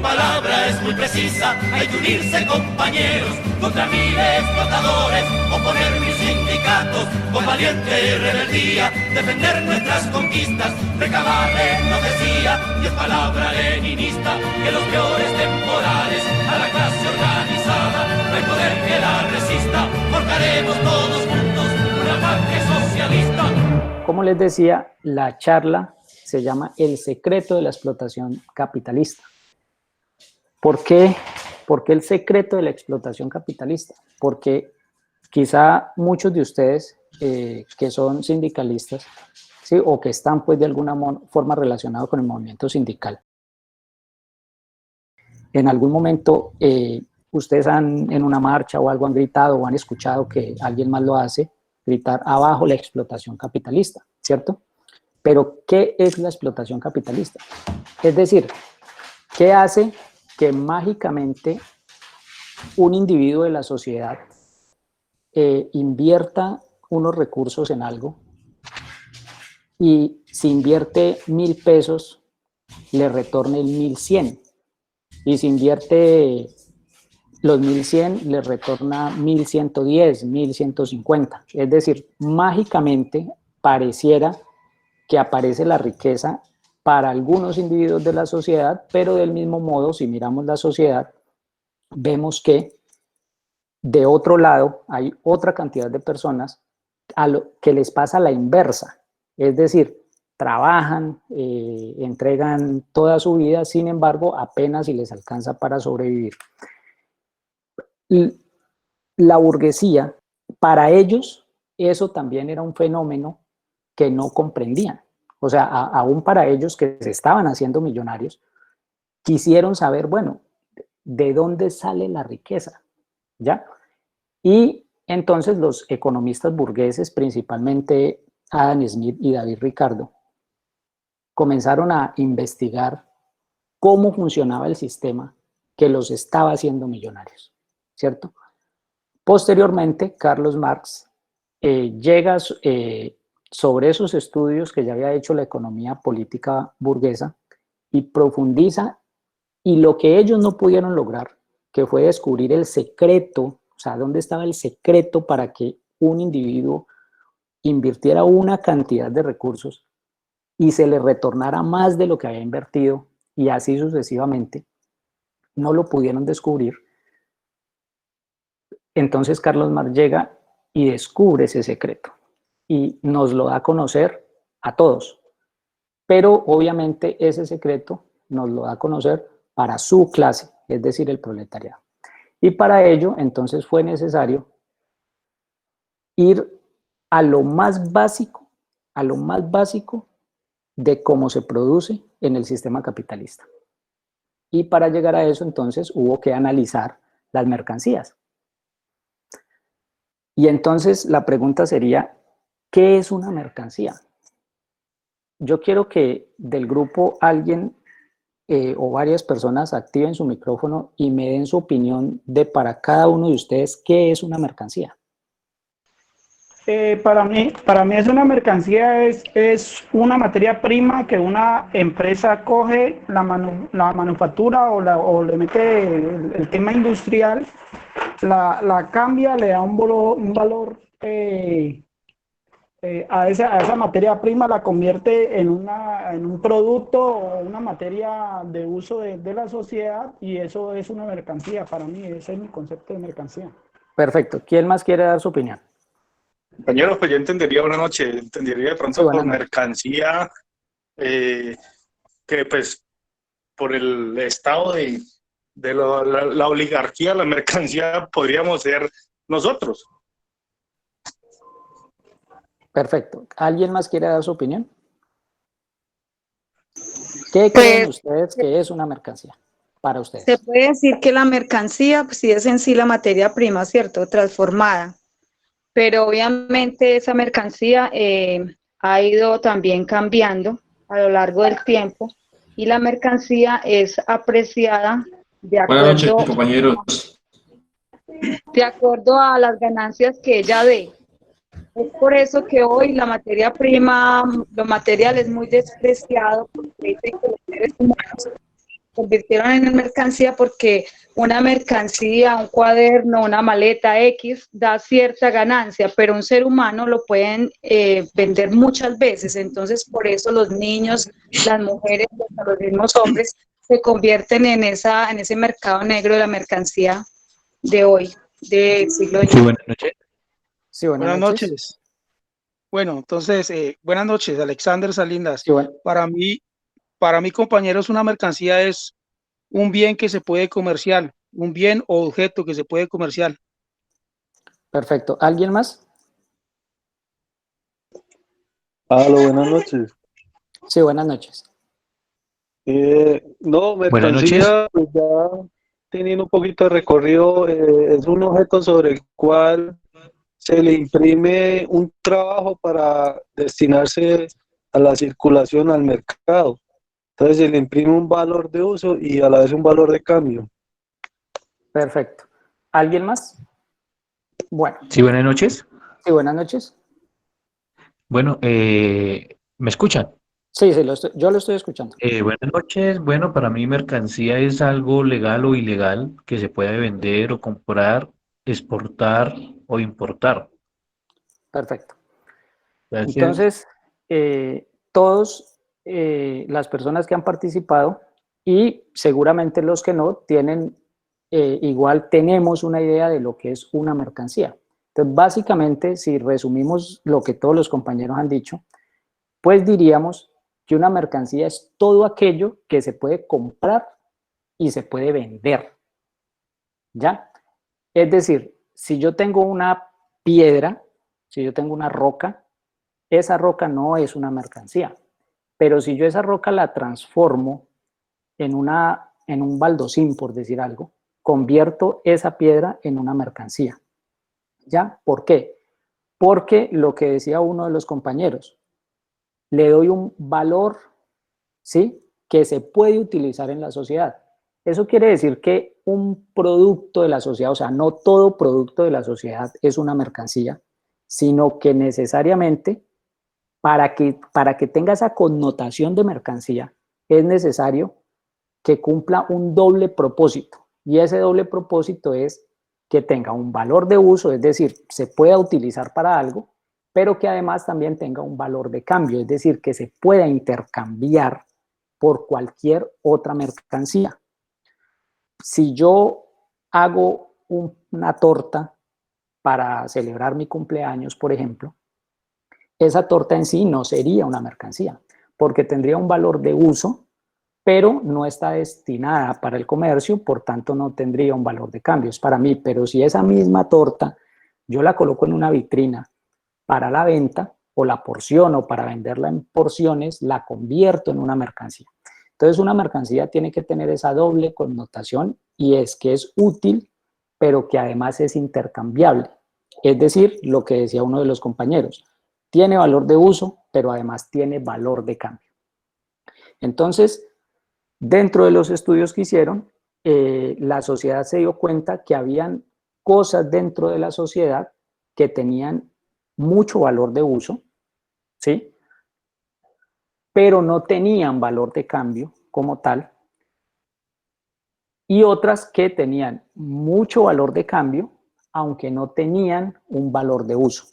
Tu palabra es muy precisa, hay que unirse compañeros, contra mil explotadores, oponer mis sindicatos, con valiente rebeldía, defender nuestras conquistas, recabar decía, y es palabra leninista, que los peores temporales a la clase organizada, no hay poder que la resista, forjaremos todos juntos una patria socialista. Como les decía, la charla se llama El secreto de la explotación capitalista. ¿Por qué el secreto de la explotación capitalista? Porque quizá muchos de ustedes que son sindicalistas, ¿sí? O que están pues de alguna forma relacionados con el movimiento sindical, en algún momento ustedes en una marcha o algo han gritado o han escuchado que alguien más lo hace, gritar abajo la explotación capitalista, ¿cierto? Pero ¿qué es la explotación capitalista? Es decir, ¿qué hace que mágicamente un individuo de la sociedad invierta unos recursos en algo y si invierte 1.000 pesos, le retorne el 1.100? Y si invierte los 1.100, le retorna 1.110, 1.150. Es decir, mágicamente pareciera que aparece la riqueza para algunos individuos de la sociedad, pero del mismo modo, si miramos la sociedad, vemos que de otro lado hay otra cantidad de personas a lo que les pasa la inversa. Es decir, trabajan, entregan toda su vida, sin embargo, apenas si les alcanza para sobrevivir. La burguesía, para ellos, eso también era un fenómeno que no comprendían. O sea, aún para ellos que se estaban haciendo millonarios, quisieron saber, bueno, ¿de dónde sale la riqueza? ¿Ya? Y entonces los economistas burgueses, principalmente Adam Smith y David Ricardo, comenzaron a investigar cómo funcionaba el sistema que los estaba haciendo millonarios, ¿cierto? Posteriormente, Carlos Marx llega sobre esos estudios que ya había hecho la economía política burguesa y profundiza, y lo que ellos no pudieron lograr, que fue descubrir el secreto, o sea, dónde estaba el secreto para que un individuo invirtiera una cantidad de recursos y se le retornara más de lo que había invertido, y así sucesivamente, no lo pudieron descubrir. Entonces Carlos Marx llega y descubre ese secreto y nos lo da a conocer a todos, pero obviamente ese secreto nos lo da a conocer para su clase, es decir, el proletariado. Y para ello entonces fue necesario ir a lo más básico de cómo se produce en el sistema capitalista. Y para llegar a eso entonces hubo que analizar las mercancías. Y entonces la pregunta sería, ¿qué es una mercancía? Yo quiero que del grupo alguien o varias personas activen su micrófono y me den su opinión de para cada uno de ustedes qué es una mercancía. Para mí es una mercancía, es una materia prima que una empresa coge, la manufactura o le mete el tema industrial, la cambia, le da un valor a esa materia prima, la convierte en un producto o una materia de uso de la sociedad, y eso es una mercancía. Para mí ese es mi concepto de mercancía. Perfecto. ¿Quién más quiere dar su opinión? Compañeros, pues yo entendería, buenas noches, entendería de pronto por mercancía que pues por el estado de la oligarquía, la mercancía podríamos ser nosotros. Perfecto. ¿Alguien más quiere dar su opinión? ¿Qué creen ustedes que es una mercancía para ustedes? Se puede decir que la mercancía, pues sí es en sí la materia prima, ¿cierto? Transformada. Pero obviamente esa mercancía ha ido también cambiando a lo largo del tiempo, y la mercancía es apreciada de acuerdo, buenas noches, compañeros, de acuerdo a las ganancias que ella dé. Es por eso que hoy la materia prima, lo material es muy despreciado, porque dicen que los seres humanos convirtieron en mercancía porque una mercancía, un cuaderno, una maleta X da cierta ganancia, pero un ser humano lo pueden vender muchas veces. Entonces, por eso los niños, las mujeres, hasta los mismos hombres se convierten en ese mercado negro de la mercancía de hoy, del siglo Sí, XX. buenas noches. Sí, buenas Buenas noches. noches. Bueno, entonces, buenas noches, Alexander Salinas. Sí, bueno, Para mí, compañeros, una mercancía es un bien que se puede comercial, un bien o objeto que se puede comercial. perfecto. ¿Alguien más? Aló, buenas noches. Sí, buenas noches. No, Buenas noches. mercancía, pues ya teniendo un poquito de recorrido, es un objeto sobre el cual se le imprime un trabajo para destinarse a la circulación al mercado. Entonces se le imprime un valor de uso y a la vez un valor de cambio. Perfecto. ¿Alguien más? Bueno, Sí, buenas noches. sí, buenas noches. Bueno, ¿me escuchan? Sí, sí, yo lo estoy escuchando. Buenas noches. Bueno, para mí mercancía es algo legal o ilegal que se puede vender o comprar, exportar o importar. Perfecto. Gracias. Entonces, todos las personas que han participado y seguramente los que no tienen, igual tenemos una idea de lo que es una mercancía. Entonces, básicamente, si resumimos lo que todos los compañeros han dicho, pues diríamos que una mercancía es todo aquello que se puede comprar y se puede vender, ¿ya? Es decir, si yo tengo una piedra, si yo tengo una roca, esa roca no es una mercancía, pero si yo esa roca la transformo en un baldosín, por decir algo, convierto esa piedra en una mercancía, ¿ya? ¿Por qué? Porque lo que decía uno de los compañeros, le doy un valor, ¿sí? Que se puede utilizar en la sociedad. Eso quiere decir que un producto de la sociedad, o sea, no todo producto de la sociedad es una mercancía, sino que necesariamente para que tenga esa connotación de mercancía es necesario que cumpla un doble propósito. Y ese doble propósito es que tenga un valor de uso, es decir, se pueda utilizar para algo, pero que además también tenga un valor de cambio, es decir, que se pueda intercambiar por cualquier otra mercancía. Si yo hago una torta para celebrar mi cumpleaños, por ejemplo, esa torta en sí no sería una mercancía, porque tendría un valor de uso, pero no está destinada para el comercio, por tanto no tendría un valor de cambio, es para mí. Pero si esa misma torta yo la coloco en una vitrina para la venta o la porciono para venderla en porciones, la convierto en una mercancía. Entonces una mercancía tiene que tener esa doble connotación y es que es útil, pero que además es intercambiable. Es decir, lo que decía uno de los compañeros, tiene valor de uso, pero además tiene valor de cambio. Entonces, dentro de los estudios que hicieron, la sociedad se dio cuenta que habían cosas dentro de la sociedad que tenían mucho valor de uso, ¿sí? Pero no tenían valor de cambio como tal, y otras que tenían mucho valor de cambio, aunque no tenían un valor de uso.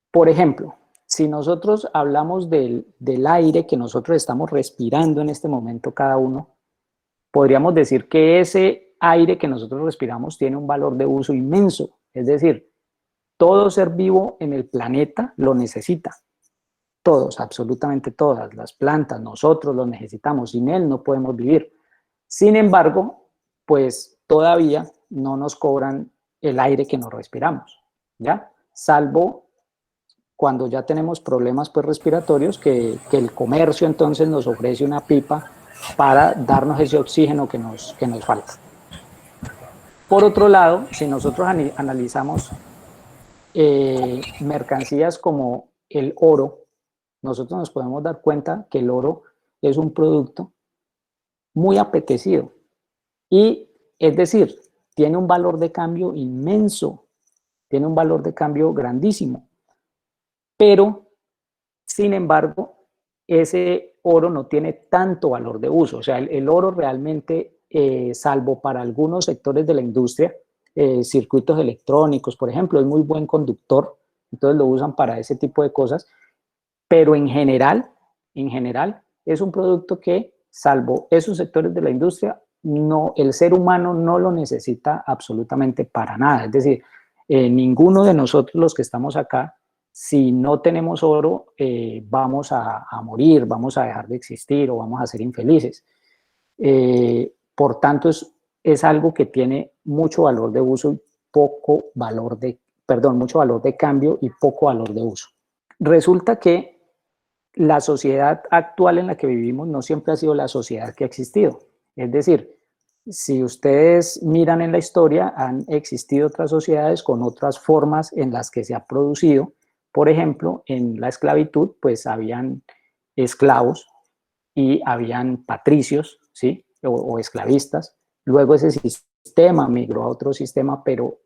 Por ejemplo, si nosotros hablamos del aire que nosotros estamos respirando en este momento cada uno, podríamos decir que ese aire que nosotros respiramos tiene un valor de uso inmenso. Es decir, todo ser vivo en el planeta lo necesita. Todos, absolutamente todas, las plantas, nosotros lo necesitamos. Sin él no podemos vivir. Sin embargo, pues todavía no nos cobran el aire que nos respiramos, ¿ya? Salvo cuando ya tenemos problemas pues, respiratorios, que el comercio entonces nos ofrece una pipa para darnos ese oxígeno que nos falta. Por otro lado, si nosotros analizamos mercancías como el oro, nosotros nos podemos dar cuenta que el oro es un producto muy apetecido y, es decir, tiene un valor de cambio inmenso, tiene un valor de cambio grandísimo, pero, sin embargo, ese oro no tiene tanto valor de uso. O sea, el oro realmente, salvo para algunos sectores de la industria, circuitos electrónicos, por ejemplo, es muy buen conductor, entonces lo usan para ese tipo de cosas, pero en general, es un producto que, salvo esos sectores de la industria, no, el ser humano no lo necesita absolutamente para nada. Es decir, ninguno de nosotros los que estamos acá, si no tenemos oro, vamos a morir, vamos a dejar de existir o vamos a ser infelices. Por tanto, es algo que tiene mucho valor de uso y poco valor de, perdón, mucho valor de cambio y poco valor de uso. Resulta que la sociedad actual en la que vivimos no siempre ha sido la sociedad que ha existido. Es decir, si ustedes miran en la historia, han existido otras sociedades con otras formas en las que se ha producido. Por ejemplo, en la esclavitud, pues habían esclavos y habían patricios, ¿sí? O esclavistas. Luego ese sistema migró a otro sistema, pero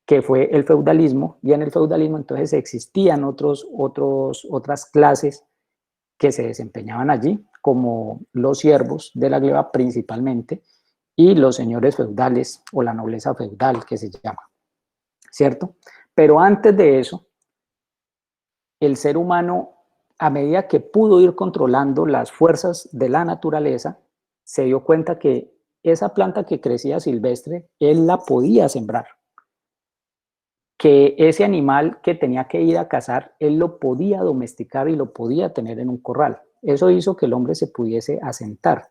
que fue el feudalismo, y en el feudalismo entonces existían otras clases que se desempeñaban allí, como los siervos de la gleba principalmente, y los señores feudales o la nobleza feudal que se llama, ¿cierto? Pero antes de eso, el ser humano, a medida que pudo ir controlando las fuerzas de la naturaleza, se dio cuenta que esa planta que crecía silvestre, él la podía sembrar, que ese animal que tenía que ir a cazar, él lo podía domesticar y lo podía tener en un corral. Eso hizo que el hombre se pudiese asentar.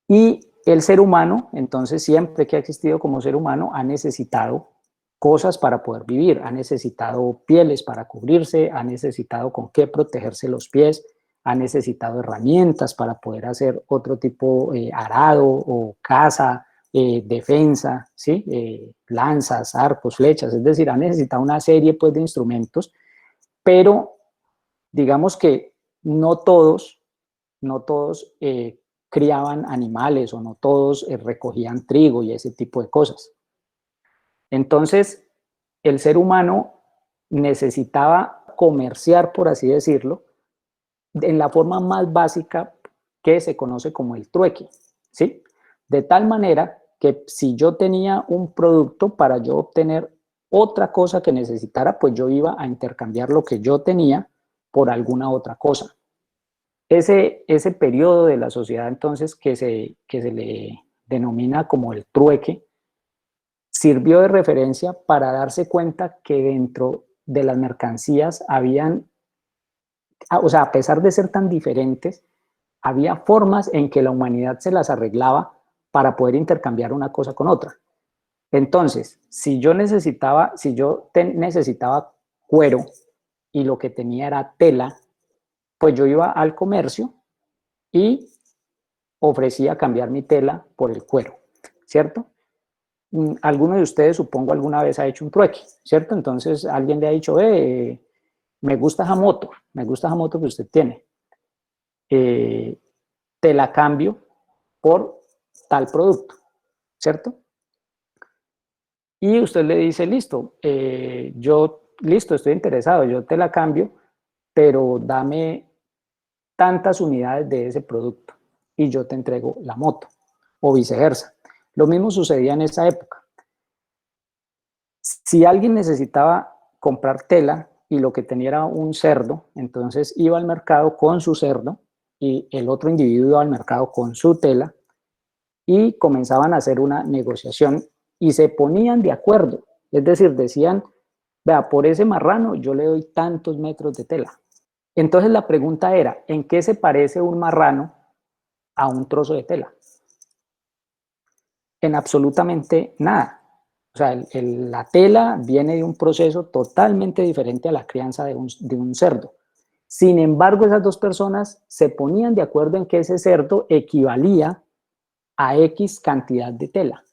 Y el ser humano, entonces, siempre que ha existido como ser humano, ha necesitado cosas para poder vivir, ha necesitado pieles para cubrirse, ha necesitado con qué protegerse los pies, ha necesitado herramientas para poder hacer otro tipo arado o caza, defensa, ¿sí? Lanzas, arcos, flechas, es decir, ha necesitado una serie pues, de instrumentos, pero digamos que no todos criaban animales o no todos recogían trigo y ese tipo de cosas. Entonces, el ser humano necesitaba comerciar, por así decirlo, en la forma más básica que se conoce como el trueque, ¿sí? De tal manera que si yo tenía un producto para yo obtener otra cosa que necesitara, pues yo iba a intercambiar lo que yo tenía por alguna otra cosa. Ese periodo de la sociedad entonces que se le denomina como el trueque, sirvió de referencia para darse cuenta que dentro de las mercancías habían, o sea, a pesar de ser tan diferentes, había formas en que la humanidad se las arreglaba para poder intercambiar una cosa con otra. Entonces, si yo necesitaba cuero y lo que tenía era tela, pues yo iba al comercio y ofrecía cambiar mi tela por el cuero, ¿cierto? Alguno de ustedes, supongo, alguna vez ha hecho un trueque, ¿cierto? Entonces alguien le ha dicho, me gusta esa moto que usted tiene, te la cambio por tal producto, ¿cierto? Y usted le dice, listo, estoy interesado, yo te la cambio, pero dame tantas unidades de ese producto y yo te entrego la moto, o viceversa. Lo mismo sucedía en esa época. Si alguien necesitaba comprar tela y lo que tenía era un cerdo, entonces iba al mercado con su cerdo y el otro individuo iba al mercado con su tela y comenzaban a hacer una negociación y se ponían de acuerdo. Es decir, decían, vea, por ese marrano yo le doy tantos metros de tela. Entonces la pregunta era, ¿en qué se parece un marrano a un trozo de tela? En absolutamente nada. O sea, la tela viene de un proceso totalmente diferente a la crianza de un cerdo. Sin embargo, esas dos personas se ponían de acuerdo en que ese cerdo equivalía a X cantidad de tela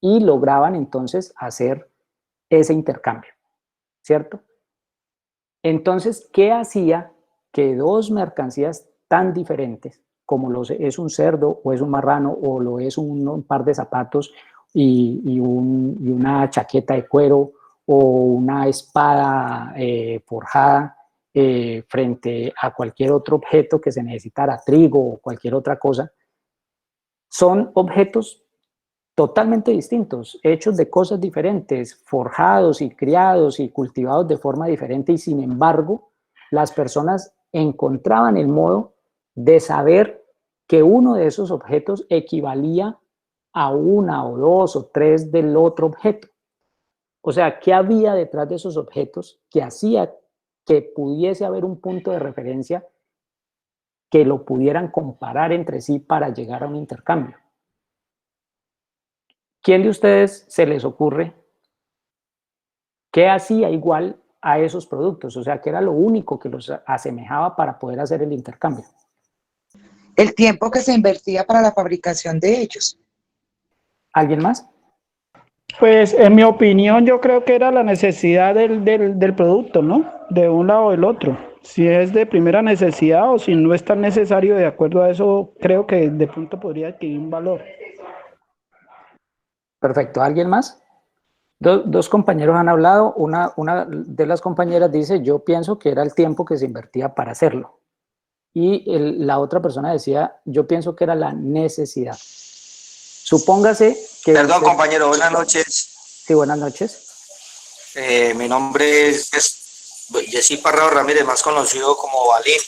y lograban entonces hacer ese intercambio, ¿cierto? Entonces, ¿qué hacía que dos mercancías tan diferentes, como es un cerdo o es un marrano o lo es un par de zapatos y una chaqueta de cuero o una espada forjada, frente a cualquier otro objeto que se necesitara, trigo o cualquier otra cosa, son objetos totalmente distintos, hechos de cosas diferentes, forjados y criados y cultivados de forma diferente, y sin embargo, las personas encontraban el modo de saber que uno de esos objetos equivalía a una o dos o tres del otro objeto. O sea, ¿qué había detrás de esos objetos que hacía que pudiese haber un punto de referencia que lo pudieran comparar entre sí para llegar a un intercambio? ¿Quién de ustedes se les ocurre qué hacía igual a esos productos? O sea, ¿qué era lo único que los asemejaba para poder hacer el intercambio? El tiempo que se invertía para la fabricación de ellos. ¿Alguien más? Pues en mi opinión yo creo que era la necesidad del producto, ¿no? De un lado o del otro. Si es de primera necesidad o si no es tan necesario, de acuerdo a eso, creo que de pronto podría adquirir un valor. Perfecto. ¿Alguien más? Dos compañeros han hablado. Una de las compañeras dice, yo pienso que era el tiempo que se invertía para hacerlo. Y la otra persona decía, yo pienso que era la necesidad. Supóngase que... Perdón, usted... compañero, buenas noches. Sí, buenas noches. Mi nombre es Jessy Parrado Ramírez, más conocido como Balín,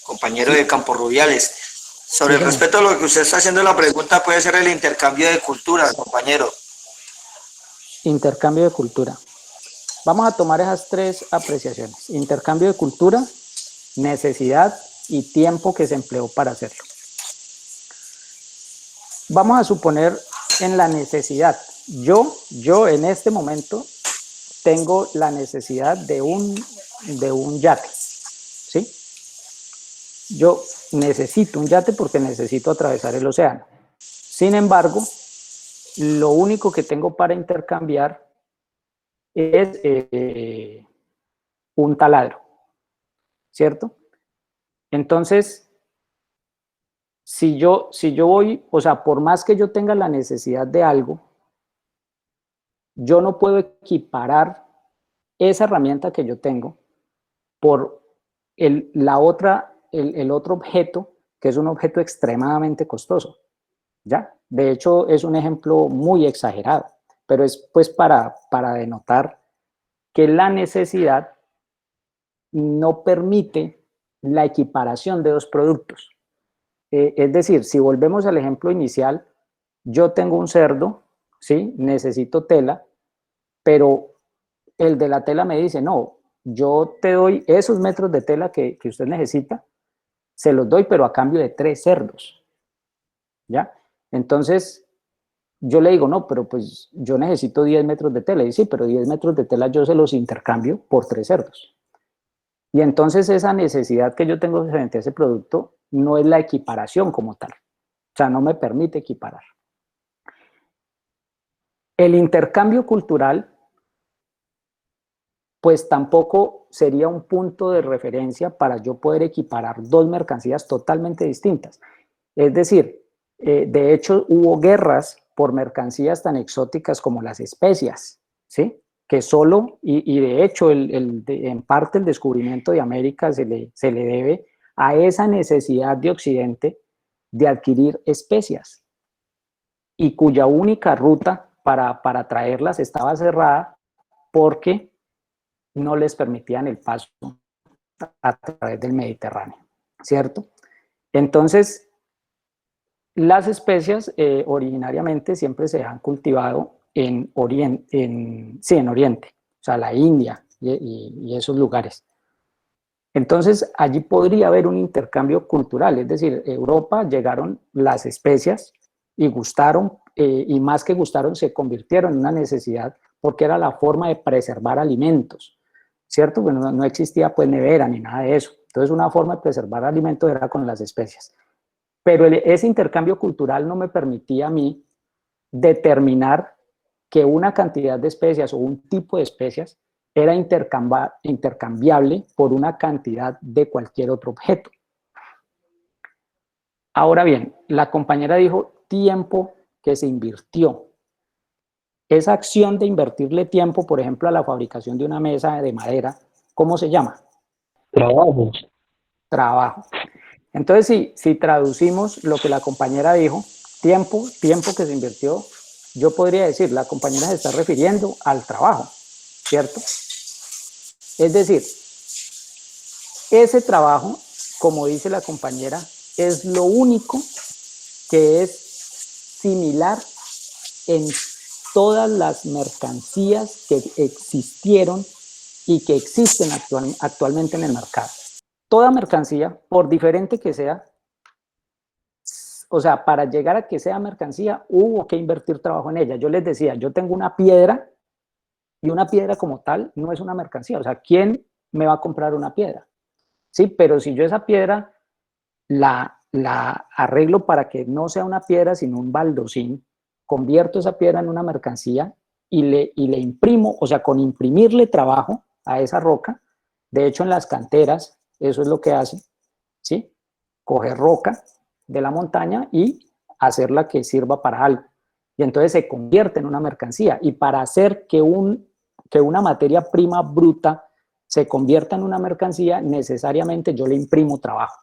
compañero de Campo Rubiales. Sobre el respecto a lo que usted está haciendo la pregunta, puede ser el intercambio de cultura, compañero. Intercambio de cultura. Vamos a tomar esas tres apreciaciones. Intercambio de cultura, necesidad y tiempo que se empleó para hacerlo. Vamos a suponer en la necesidad. Yo en este momento tengo la necesidad de un yate, ¿sí? Yo necesito un yate porque necesito atravesar el océano. Sin embargo, lo único que tengo para intercambiar es un taladro, ¿cierto? Entonces, si yo voy, o sea, por más que yo tenga la necesidad de algo, yo no puedo equiparar esa herramienta que yo tengo por el otro objeto, que es un objeto extremadamente costoso, ¿ya? De hecho, es un ejemplo muy exagerado, pero es pues para denotar que la necesidad no permite la equiparación de dos productos. Es decir, si volvemos al ejemplo inicial, yo tengo un cerdo, ¿sí? Necesito tela, pero el de la tela me dice, no, yo te doy esos metros de tela que usted necesita, se los doy, pero a cambio de 3 cerdos, ¿ya? Entonces, yo le digo, no, pero pues yo necesito 10 metros de tela. Y sí, pero 10 metros de tela yo se los intercambio por 3 cerdos. Y entonces esa necesidad que yo tengo frente a ese producto no es la equiparación como tal. O sea, no me permite equiparar. El intercambio cultural, pues tampoco sería un punto de referencia para yo poder equiparar dos mercancías totalmente distintas. Es decir, de hecho hubo guerras por mercancías tan exóticas como las especias, ¿sí? Que solo, y de hecho en parte el descubrimiento de América se le debe a esa necesidad de Occidente de adquirir especias, y cuya única ruta para traerlas estaba cerrada porque no les permitían el paso a través del Mediterráneo, ¿cierto? Entonces, las especias originariamente siempre se han cultivado en Oriente, o sea, la India y esos lugares. Entonces, allí podría haber un intercambio cultural, es decir, Europa llegaron las especias y gustaron, y más que gustaron, se convirtieron en una necesidad porque era la forma de preservar alimentos, ¿cierto? Bueno, no existía pues nevera ni nada de eso. Entonces, una forma de preservar alimentos era con las especias. Pero ese intercambio cultural no me permitía a mí determinar que una cantidad de especias o un tipo de especias era intercambiable por una cantidad de cualquier otro objeto. Ahora bien, la compañera dijo tiempo que se invirtió. Esa acción de invertirle tiempo, por ejemplo, a la fabricación de una mesa de madera, ¿cómo se llama? Trabajo. Trabajo. Entonces, si traducimos lo que la compañera dijo, tiempo que se invirtió, yo podría decir, la compañera se está refiriendo al trabajo, ¿cierto? Es decir, ese trabajo, como dice la compañera, es lo único que es similar en todas las mercancías que existieron y que existen actualmente en el mercado. Toda mercancía, por diferente que sea, o sea, para llegar a que sea mercancía, hubo que invertir trabajo en ella. Yo les decía, yo tengo una piedra y una piedra como tal no es una mercancía. O sea, ¿quién me va a comprar una piedra? Sí, pero si yo esa piedra la arreglo para que no sea una piedra, sino un baldosín, convierto esa piedra en una mercancía y le imprimo, o sea, con imprimirle trabajo a esa roca. De hecho, en las canteras, eso es lo que hace, ¿sí? Coger roca de la montaña y hacerla que sirva para algo. Y entonces se convierte en una mercancía. Y para hacer que una materia prima bruta se convierta en una mercancía, necesariamente yo le imprimo trabajo.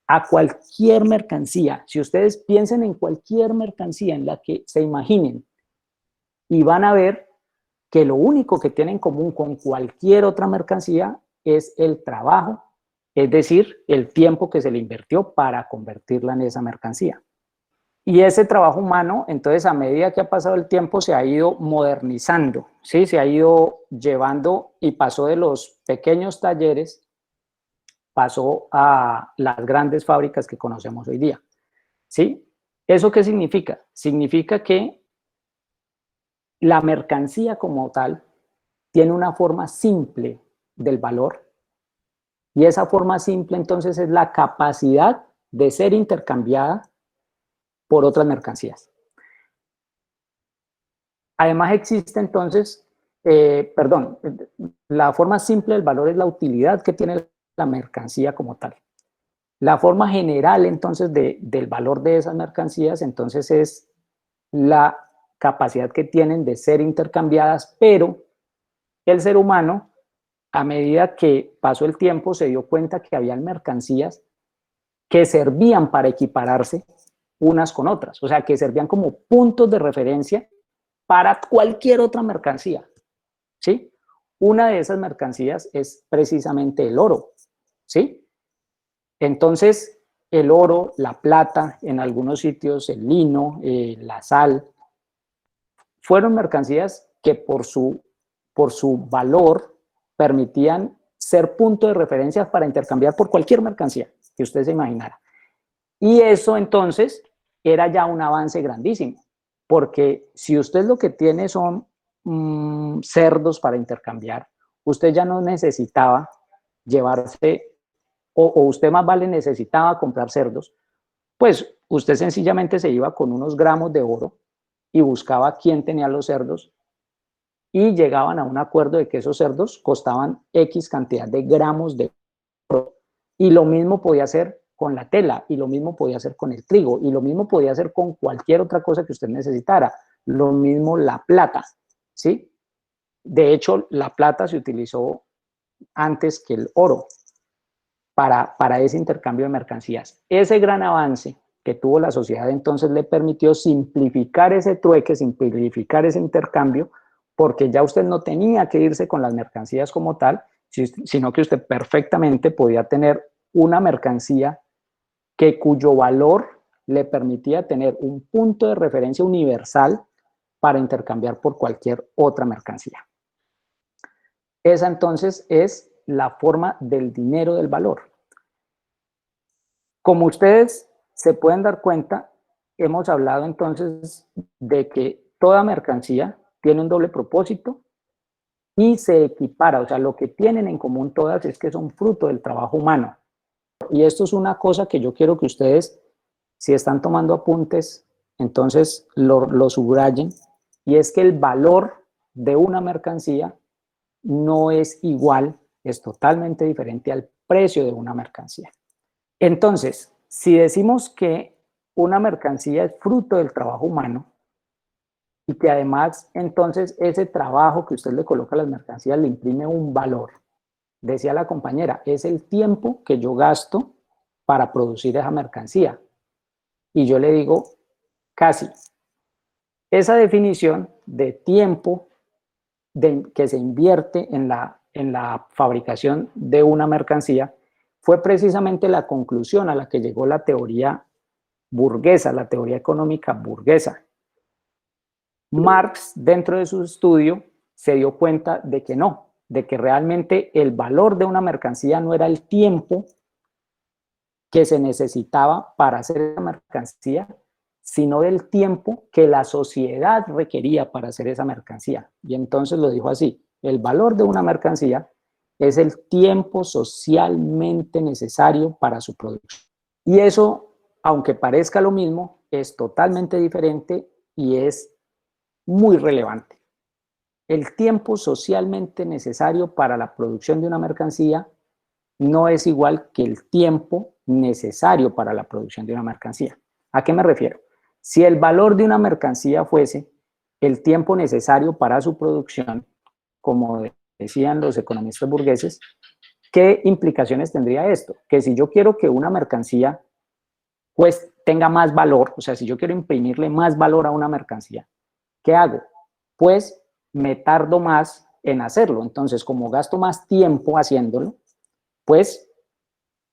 A cualquier mercancía, si ustedes piensen en cualquier mercancía en la que se imaginen y van a ver que lo único que tiene en común con cualquier otra mercancía es el trabajo, es decir, el tiempo que se le invirtió para convertirla en esa mercancía. Y ese trabajo humano, entonces, a medida que ha pasado el tiempo, se ha ido modernizando, ¿sí? Se ha ido llevando y pasó de los pequeños talleres, pasó a las grandes fábricas que conocemos hoy día, ¿sí? ¿Eso qué significa? Significa que la mercancía como tal tiene una forma simple del valor y esa forma simple entonces es la capacidad de ser intercambiada por otras mercancías. Además existe entonces, la forma simple del valor es la utilidad que tiene la mercancía como tal. La forma general entonces del valor de esas mercancías entonces es la capacidad que tienen de ser intercambiadas, pero el ser humano, a medida que pasó el tiempo, se dio cuenta que habían mercancías que servían para equipararse unas con otras, o sea, que servían como puntos de referencia para cualquier otra mercancía, ¿sí? Una de esas mercancías es precisamente el oro, ¿sí? Entonces, el oro, la plata, en algunos sitios el lino, la sal, fueron mercancías que por su valor permitían ser punto de referencia para intercambiar por cualquier mercancía que usted se imaginara. Y eso entonces era ya un avance grandísimo, porque si usted lo que tiene son cerdos para intercambiar, usted ya no necesitaba llevarse, o usted más vale necesitaba comprar cerdos, pues usted sencillamente se iba con unos gramos de oro y buscaba quién tenía los cerdos y llegaban a un acuerdo de que esos cerdos costaban X cantidad de gramos de oro. Y lo mismo podía hacer con la tela, y lo mismo podía hacer con el trigo, y lo mismo podía hacer con cualquier otra cosa que usted necesitara. Lo mismo la plata, ¿sí? De hecho, la plata se utilizó antes que el oro para ese intercambio de mercancías. Ese gran avance que tuvo la sociedad entonces le permitió simplificar ese trueque, simplificar ese intercambio, porque ya usted no tenía que irse con las mercancías como tal, sino que usted perfectamente podía tener una mercancía cuyo valor le permitía tener un punto de referencia universal para intercambiar por cualquier otra mercancía. Esa entonces es la forma del dinero del valor. Como ustedes se pueden dar cuenta, hemos hablado entonces de que toda mercancía tiene un doble propósito y se equipara, o sea, lo que tienen en común todas es que son fruto del trabajo humano. Y esto es una cosa que yo quiero que ustedes, si están tomando apuntes, entonces lo subrayen, y es que el valor de una mercancía no es igual, es totalmente diferente al precio de una mercancía. Entonces, si decimos que una mercancía es fruto del trabajo humano y que además entonces ese trabajo que usted le coloca a las mercancías le imprime un valor, decía la compañera, es el tiempo que yo gasto para producir esa mercancía. Y yo le digo, casi. Esa definición de tiempo que se invierte en la fabricación de una mercancía fue precisamente la conclusión a la que llegó la teoría burguesa, la teoría económica burguesa. Marx, dentro de su estudio, se dio cuenta de que no, de que realmente el valor de una mercancía no era el tiempo que se necesitaba para hacer esa mercancía, sino del tiempo que la sociedad requería para hacer esa mercancía. Y entonces lo dijo así, el valor de una mercancía es el tiempo socialmente necesario para su producción. Y eso, aunque parezca lo mismo, es totalmente diferente y es muy relevante. El tiempo socialmente necesario para la producción de una mercancía no es igual que el tiempo necesario para la producción de una mercancía. ¿A qué me refiero? Si el valor de una mercancía fuese el tiempo necesario para su producción, como decían los economistas burgueses, ¿qué implicaciones tendría esto? Que si yo quiero que una mercancía pues tenga más valor, o sea, si yo quiero imprimirle más valor a una mercancía, ¿qué hago? Pues me tardo más en hacerlo. Entonces, como gasto más tiempo haciéndolo, pues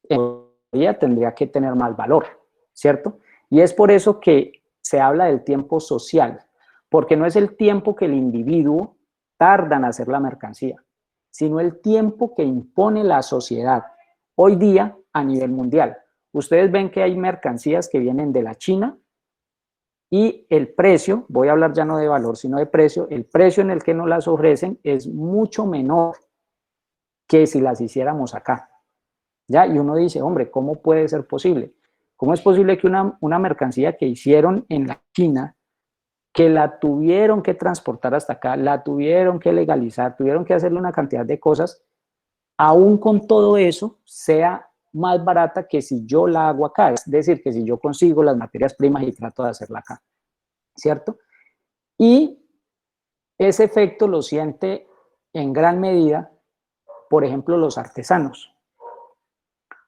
en teoría tendría que tener más valor, ¿cierto? Y es por eso que se habla del tiempo social, porque no es el tiempo que el individuo tarda en hacer la mercancía, sino el tiempo que impone la sociedad hoy día a nivel mundial. Ustedes ven que hay mercancías que vienen de la China y el precio, voy a hablar ya no de valor, sino de precio, el precio en el que nos las ofrecen es mucho menor que si las hiciéramos acá. ¿Ya? Y uno dice, hombre, ¿cómo puede ser posible? ¿Cómo es posible que una mercancía que hicieron en la China, que la tuvieron que transportar hasta acá, la tuvieron que legalizar, tuvieron que hacerle una cantidad de cosas, aún con todo eso, sea más barata que si yo la hago acá? Es decir, que si yo consigo las materias primas y trato de hacerla acá, ¿cierto? Y ese efecto lo siente en gran medida, por ejemplo, los artesanos.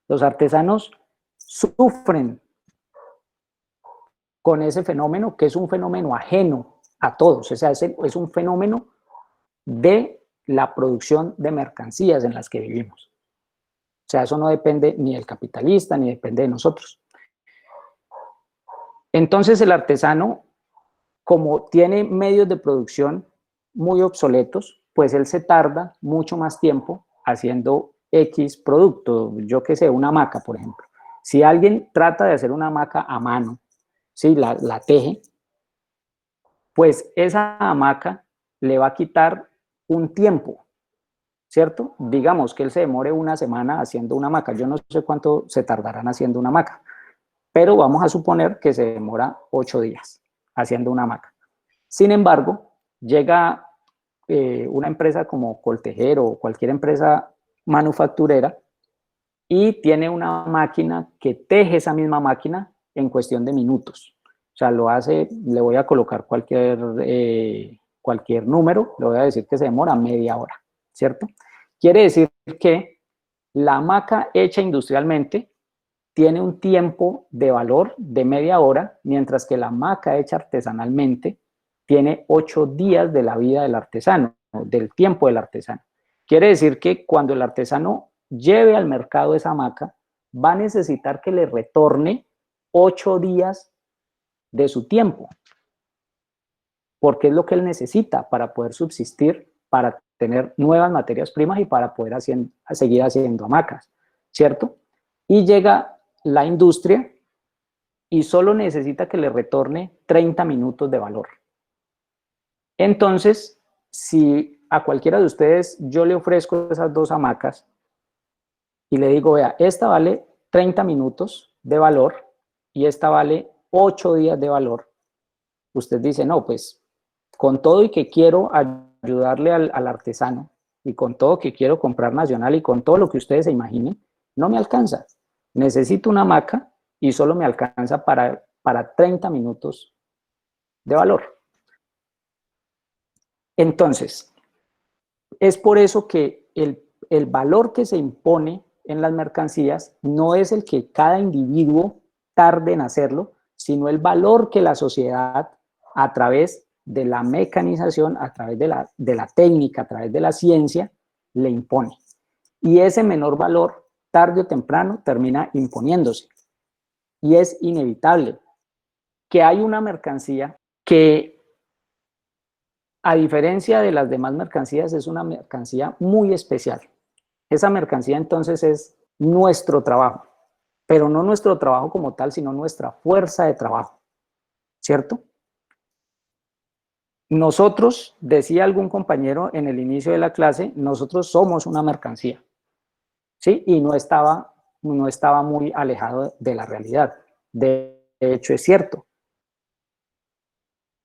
Los artesanos sufren con ese fenómeno, que es un fenómeno ajeno a todos, o sea, es un fenómeno de la producción de mercancías en las que vivimos. O sea, eso no depende ni del capitalista, ni depende de nosotros. Entonces el artesano, como tiene medios de producción muy obsoletos, pues él se tarda mucho más tiempo haciendo X producto, yo qué sé, una hamaca, por ejemplo. Si alguien trata de hacer una hamaca a mano, ¿sí? la teje, pues esa hamaca le va a quitar un tiempo, ¿cierto? Digamos que él se demore una semana haciendo una hamaca, yo no sé cuánto se tardarán haciendo una hamaca, pero vamos a suponer que se demora 8 días haciendo una hamaca. Sin embargo, llega una empresa como Coltejero o cualquier empresa manufacturera y tiene una máquina que teje esa misma máquina en cuestión de minutos. O sea, lo hace, le voy a colocar cualquier número, le voy a decir que se demora media hora, ¿cierto? Quiere decir que la hamaca hecha industrialmente tiene un tiempo de valor de media hora, mientras que la hamaca hecha artesanalmente tiene 8 días de la vida del artesano, del tiempo del artesano. Quiere decir que cuando el artesano lleve al mercado esa hamaca, va a necesitar que le retorne 8 días de su tiempo, porque es lo que él necesita para poder subsistir, para tener nuevas materias primas y para poder seguir haciendo hamacas, ¿cierto? Y llega la industria y solo necesita que le retorne 30 minutos de valor. Entonces, si a cualquiera de ustedes yo le ofrezco esas 2 hamacas y le digo, vea, esta vale 30 minutos de valor y esta vale 8 días de valor, usted dice, no, pues con todo y que quiero ayudarle al artesano y con todo que quiero comprar nacional y con todo lo que ustedes se imaginen, no me alcanza. Necesito una hamaca y solo me alcanza para 30 minutos de valor. Entonces, es por eso que el valor que se impone en las mercancías no es el que cada individuo tarde en hacerlo, sino el valor que la sociedad, a través de la mecanización, a través de la técnica, a través de la ciencia, le impone. Y ese menor valor, tarde o temprano, termina imponiéndose. Y es inevitable que hay una mercancía que, a diferencia de las demás mercancías, es una mercancía muy especial. Esa mercancía entonces es nuestro trabajo, pero no nuestro trabajo como tal, sino nuestra fuerza de trabajo, ¿cierto? Nosotros, decía algún compañero en el inicio de la clase, nosotros somos una mercancía, ¿sí? Y no estaba muy alejado de la realidad. De hecho, es cierto.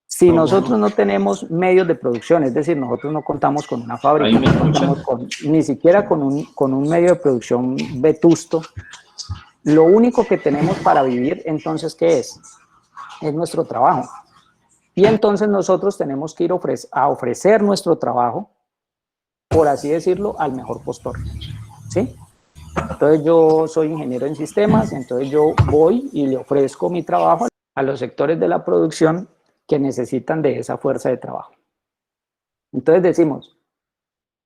Si nosotros no tenemos medios de producción, es decir, nosotros no contamos con una fábrica, no contamos ni siquiera con un medio de producción vetusto, lo único que tenemos para vivir, entonces, ¿qué es? Es nuestro trabajo. Y entonces nosotros tenemos que ir a ofrecer nuestro trabajo, por así decirlo, al mejor postor, ¿sí? Entonces yo soy ingeniero en sistemas, entonces yo voy y le ofrezco mi trabajo a los sectores de la producción que necesitan de esa fuerza de trabajo. Entonces decimos,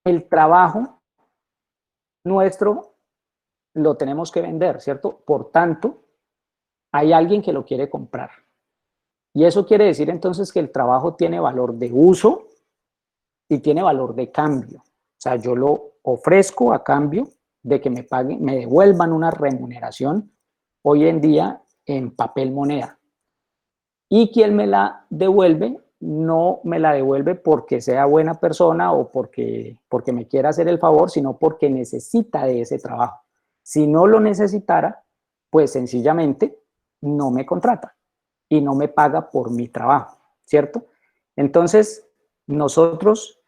el trabajo nuestro lo tenemos que vender, ¿cierto? Por tanto, hay alguien que lo quiere comprar. Y eso quiere decir entonces que el trabajo tiene valor de uso y tiene valor de cambio. O sea, yo lo ofrezco a cambio de que me paguen, me devuelvan una remuneración hoy en día en papel moneda. Y quien me la devuelve, no me la devuelve porque sea buena persona o porque me quiera hacer el favor, sino porque necesita de ese trabajo. Si no lo necesitara, pues sencillamente no me contrata y no me paga por mi trabajo, ¿cierto? Entonces, nosotros,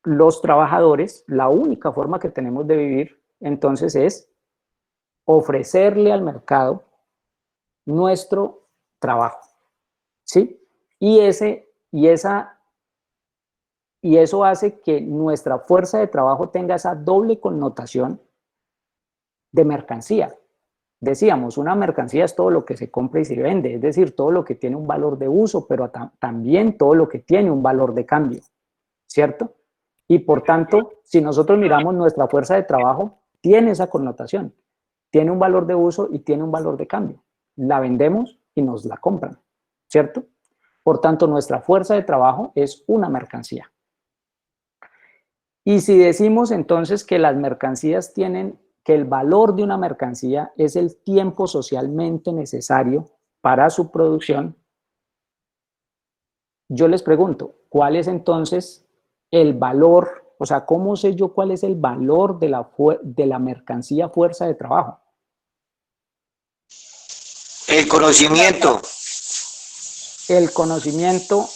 los trabajadores, la única forma que tenemos de vivir, entonces, es ofrecerle al mercado nuestro trabajo, ¿sí? Y eso hace que nuestra fuerza de trabajo tenga esa doble connotación de mercancía. Decíamos, una mercancía es todo lo que se compra y se vende, es decir, todo lo que tiene un valor de uso, pero también todo lo que tiene un valor de cambio, ¿cierto? Y por tanto, si nosotros miramos, nuestra fuerza de trabajo tiene esa connotación, tiene un valor de uso y tiene un valor de cambio. La vendemos y nos la compran, ¿cierto? Por tanto, nuestra fuerza de trabajo es una mercancía. Y si decimos entonces que las mercancías tienen, que el valor de una mercancía es el tiempo socialmente necesario para su producción, yo les pregunto, ¿cuál es entonces el valor? O sea, ¿cómo sé yo cuál es el valor de la mercancía fuerza de trabajo? El conocimiento. El conocimiento.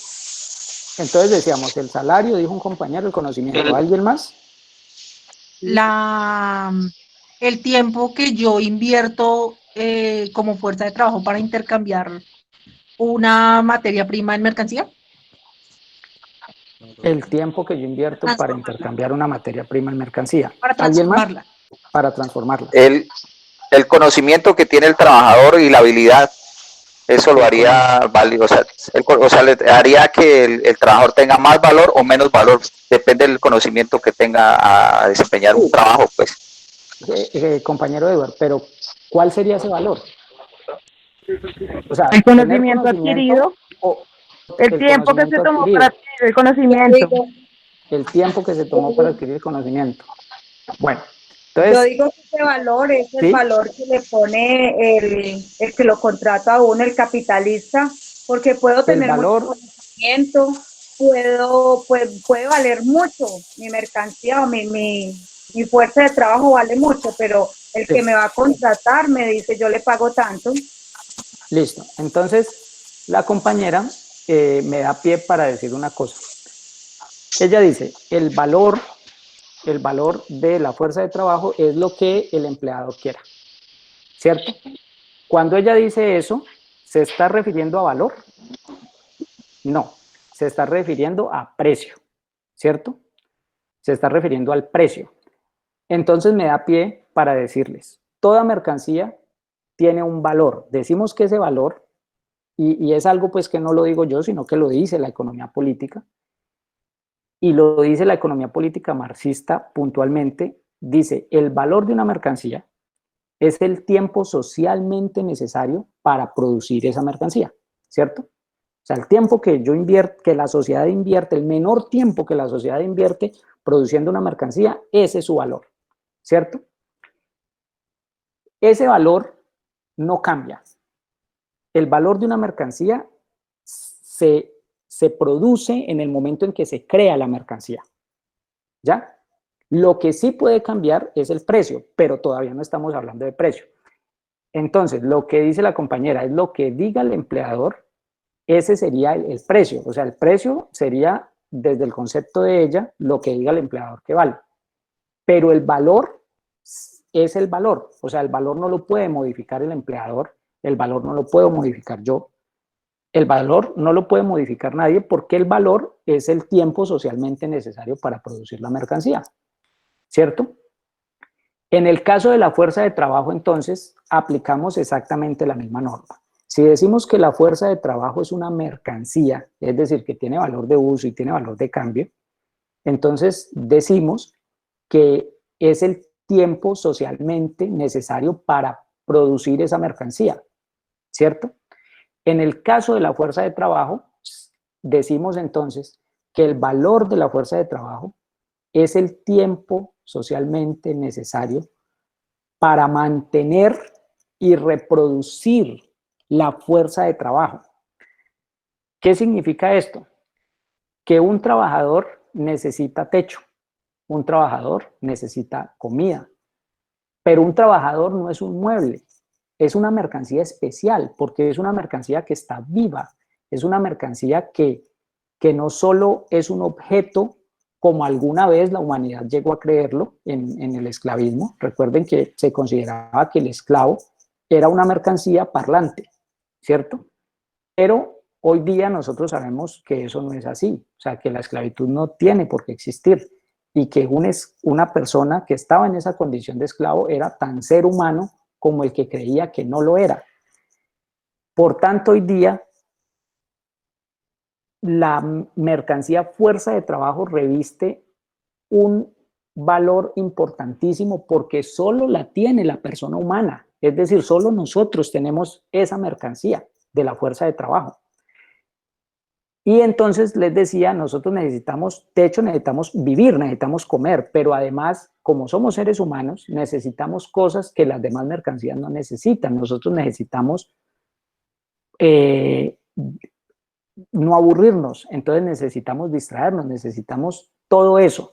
Entonces decíamos, el salario, dijo un compañero, el conocimiento. ¿Alguien más? El tiempo que yo invierto como fuerza de trabajo para intercambiar una materia prima en mercancía. El tiempo que yo invierto para intercambiar una materia prima en mercancía. Para ¿Alguien más? transformarla. Para transformarla. El conocimiento que tiene el trabajador y la habilidad, eso lo haría válido, o sea, le haría que el trabajador tenga más valor o menos valor, depende del conocimiento que tenga a desempeñar un trabajo, pues. Compañero Edward, pero ¿cuál sería ese valor? O sea, el conocimiento adquirido, el tiempo que se tomó para adquirir el conocimiento. El tiempo que se tomó para adquirir el conocimiento. Bueno, entonces... Yo digo que ese valor es el valor que le pone el que lo contrata a uno, el capitalista, porque puedo tener mucho conocimiento, puede valer mucho, mi mercancía o mi fuerza de trabajo vale mucho, pero el que me va a contratar me dice, yo le pago tanto. Listo. Entonces, la compañera me da pie para decir una cosa. Ella dice, el valor de la fuerza de trabajo es lo que el empleado quiera, ¿cierto? Cuando ella dice eso, ¿se está refiriendo a valor? No, se está refiriendo a precio, ¿cierto? Se está refiriendo al precio. Entonces me da pie para decirles, toda mercancía tiene un valor. Decimos que ese valor, y es algo pues que no lo digo yo, sino que lo dice la economía política, y lo dice la economía política marxista puntualmente, dice, el valor de una mercancía es el tiempo socialmente necesario para producir esa mercancía, ¿cierto? O sea, el tiempo que yo invierto, que la sociedad invierte, el menor tiempo que la sociedad invierte produciendo una mercancía, ese es su valor, ¿cierto? Ese valor no cambia. El valor de una mercancía se produce en el momento en que se crea la mercancía, ¿ya? Lo que sí puede cambiar es el precio, pero todavía no estamos hablando de precio. Entonces, lo que dice la compañera es lo que diga el empleador, ese sería el precio. O sea, el precio sería, desde el concepto de ella, lo que diga el empleador que vale. Pero el valor es el valor. O sea, el valor no lo puede modificar el empleador, el valor no lo puedo modificar yo, el valor no lo puede modificar nadie porque el valor es el tiempo socialmente necesario para producir la mercancía, ¿cierto? En el caso de la fuerza de trabajo, entonces, aplicamos exactamente la misma norma. Si decimos que la fuerza de trabajo es una mercancía, es decir, que tiene valor de uso y tiene valor de cambio, entonces decimos que es el tiempo socialmente necesario para producir esa mercancía, ¿cierto? En el caso de la fuerza de trabajo, decimos entonces que el valor de la fuerza de trabajo es el tiempo socialmente necesario para mantener y reproducir la fuerza de trabajo. ¿Qué significa esto? Que un trabajador necesita techo, un trabajador necesita comida, pero un trabajador no es un mueble, es una mercancía especial, porque es una mercancía que está viva, es una mercancía que no solo es un objeto, como alguna vez la humanidad llegó a creerlo en el esclavismo. Recuerden que se consideraba que el esclavo era una mercancía parlante, ¿cierto? Pero hoy día nosotros sabemos que eso no es así, o sea, que la esclavitud no tiene por qué existir y que una persona que estaba en esa condición de esclavo era tan ser humano como el que creía que no lo era. Por tanto, hoy día la mercancía fuerza de trabajo reviste un valor importantísimo porque solo la tiene la persona humana, es decir, solo nosotros tenemos esa mercancía de la fuerza de trabajo. Y entonces les decía, nosotros necesitamos techo, necesitamos vivir, necesitamos comer, pero además, como somos seres humanos, necesitamos cosas que las demás mercancías no necesitan. Nosotros necesitamos no aburrirnos, entonces necesitamos distraernos, necesitamos todo eso.